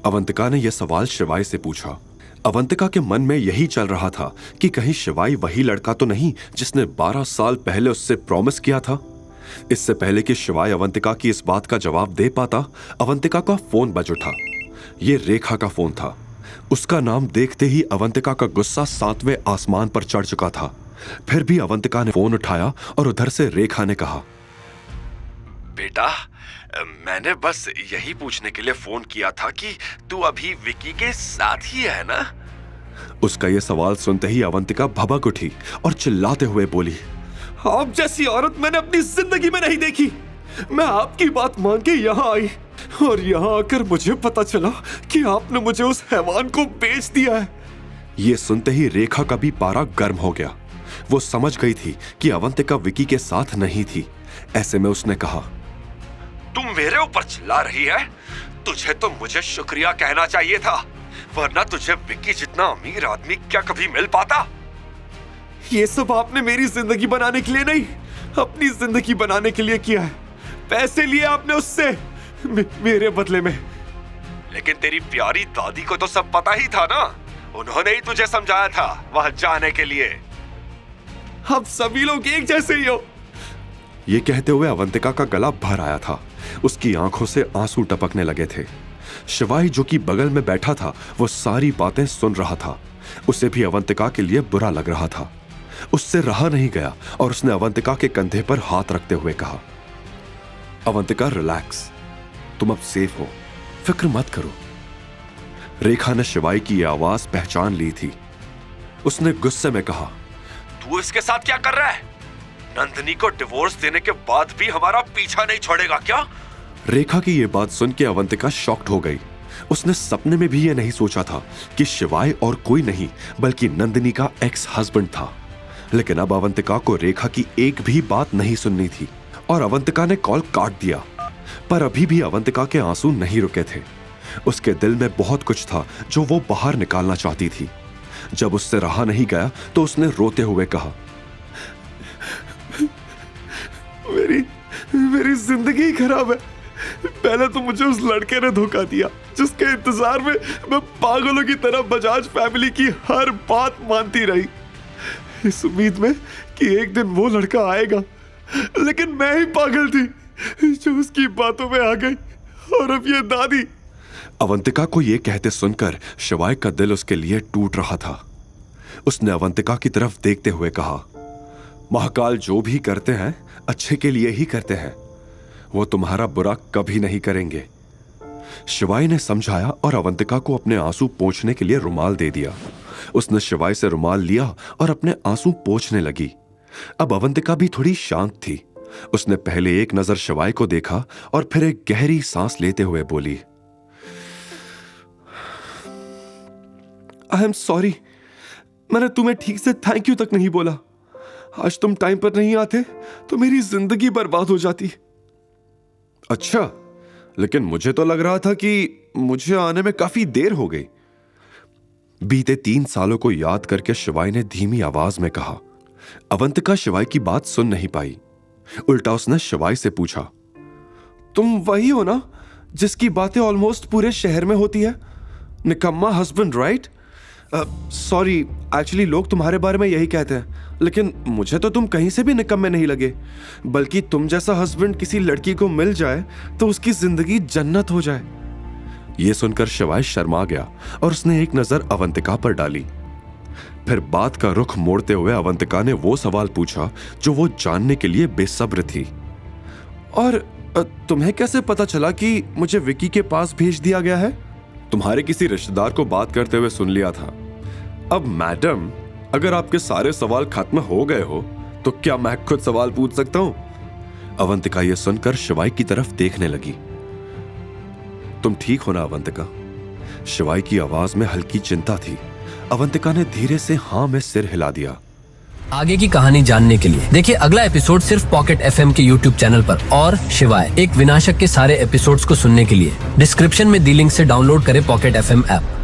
अवंतिका ने यह सवाल शिवाय से पूछा। अवंतिका के मन में यही चल रहा था कि कहीं शिवाय वही लड़का तो नहीं जिसने 12 साल पहले उससे प्रॉमिस किया था। इससे पहले कि शिवाय अवंतिका की इस बात का जवाब दे पाता, अवंतिका का फोन बज उठा। यह रेखा का फोन था। उसका नाम देखते ही अवंतिका का गुस्सा 7वें आसमान पर चढ़ चुका था। फिर भी अवंतिका ने फोन उठाया और उधर से रेखा ने कहा, बेटा, मैंने बस यही पूछने के लिए फोन किया था कि तू अभी विकी के साथ ही है ना? उसका यह सवाल सुनते ही अवंतिका भभक उठी और चिल्लाते हुए बोली, आप जैसी औरत मैंने अपनी जिंदगी में नहीं देखी। मैं आपकी बात मान के यहाँ आई और यहाँ आकर मुझे पता चला कि आपने मुझे उस हैवान को बेच दिया है। यह सुनते ही रेखा का भी पारा गर्म हो गया। वो समझ गई थी कि अवंतिका विकी के साथ नहीं थी। ऐसे में उसने कहा, तुम मेरे ऊपर चिल्ला रही है? तुझे तो मुझे शुक्रिया कहना चाहिए था, वरना तुझे विक्की जितना अमीर आदमी क्या कभी मिल पाता? ये सब आपने मेरी जिंदगी बनाने के लिए नहीं, अपनी जिंदगी बनाने के लिए किया है। पैसे लिए आपने उससे मेरे बदले में। लेकिन तेरी प्यारी दादी को तो सब पता ही था ना, उन्होंने ही तुझे समझाया था वहां जाने के लिए। आप सभी लोग एक जैसे ही हो। ये कहते हुए अवंतिका का गला भर आया था। उसकी आंखों से आंसू टपकने लगे थे। शिवाय जो कि बगल में बैठा था वो सारी बातें सुन रहा था। उसे भी अवंतिका के लिए बुरा लग रहा था। उससे रहा नहीं गया और उसने अवंतिका के कंधे पर हाथ रखते हुए कहा, अवंतिका रिलैक्स, तुम अब सेफ हो, फिक्र मत करो। रेखा ने शिवाय की यह आवाज पहचान ली थी। उसने गुस्से में कहा, तू इसके साथ क्या कर रहा है? नंदिनी को डिवोर्स देने के बाद भी हमारा पीछा नहीं छोड़ेगा क्या? रेखा की यह बात सुन के अवंतिका शॉक्ड हो गई। उसने सपने में भी यह नहीं सोचा था कि शिवाय और कोई नहीं बल्कि नंदिनी का एक्स हस्बैंड था। लेकिन अब अवंतिका को रेखा की एक भी बात नहीं सुननी थी और अवंतिका ने कॉल काट दिया। पर अभी भी अवंतिका के आंसू नहीं रुके थे। उसके दिल में बहुत कुछ था जो वो बाहर निकालना चाहती थी। जब उससे रहा नहीं गया तो उसने रोते हुए कहा, मेरी जिंदगी खराब है। पहले तो मुझे उस लड़के ने धोखा दिया जिसके इंतजार में मैं पागलों की तरह बजाज फैमिली की हर बात मानती रही, इस उम्मीद में कि एक दिन वो लड़का आएगा। लेकिन मैं ही पागल थी जो उसकी बातों में आ गई। और अब ये दादी। अवंतिका को ये कहते सुनकर शिवाय का दिल उसके लिए टूट रहा था। उसने अवंतिका की तरफ देखते हुए कहा, महाकाल जो भी करते हैं अच्छे के लिए ही करते हैं, वो तुम्हारा बुरा कभी नहीं करेंगे। शिवाय ने समझाया और अवंतिका को अपने आंसू पोंछने के लिए रुमाल दे दिया। उसने शिवाय से रुमाल लिया और अपने आंसू पोंछने लगी। अब अवंतिका भी थोड़ी शांत थी। उसने पहले एक नजर शिवाय को देखा और फिर एक गहरी सांस लेते हुए बोली, आई एम सॉरी, मैंने तुम्हें ठीक से थैंक यू तक नहीं बोला। आज तुम टाइम पर नहीं आते तो मेरी जिंदगी बर्बाद हो जाती। अच्छा, लेकिन मुझे तो लग रहा था कि मुझे आने में काफी देर हो गई। बीते 3 सालों को याद करके शिवाय ने धीमी आवाज में कहा। अवंतिका शिवाय की बात सुन नहीं पाई। उल्टा उसने शिवाय से पूछा, तुम वही हो ना जिसकी बातें ऑलमोस्ट पूरे शहर में होती है, निकम्मा हस्बैंड, राइट? सॉरी, एक्चुअली लोग तुम्हारे बारे में यही कहते हैं, लेकिन मुझे तो तुम कहीं से भी निकम्मे नहीं लगे। बल्कि तुम जैसा हस्बैंड किसी लड़की को मिल जाए तो उसकी जिंदगी जन्नत हो जाए। यह सुनकर शिवाय शर्मा गया और उसने एक नजर अवंतिका पर डाली। फिर बात का रुख मोड़ते हुए अवंतिका ने वो सवाल पूछा जो वो जानने के लिए बेसब्र थी, और तुम्हें कैसे पता चला कि मुझे विकी के पास भेज दिया गया है? तुम्हारे किसी रिश्तेदार को बात करते हुए सुन लिया था। अब मैडम, अगर आपके सारे सवाल खत्म हो गए हो तो क्या मैं खुद सवाल पूछ सकता हूं? अवंतिका यह सुनकर शिवाय की तरफ देखने लगी। तुम ठीक हो ना अवंतिका? शिवाय की आवाज में हल्की चिंता थी। अवंतिका ने धीरे से हां में सिर हिला दिया। आगे की कहानी जानने के लिए देखिए अगला एपिसोड सिर्फ पॉकेट FM के YouTube चैनल पर। और शिवाय एक विनाशक के सारे एपिसोड्स को सुनने के लिए डिस्क्रिप्शन में दी लिंक से डाउनलोड करें पॉकेट FM ऐप।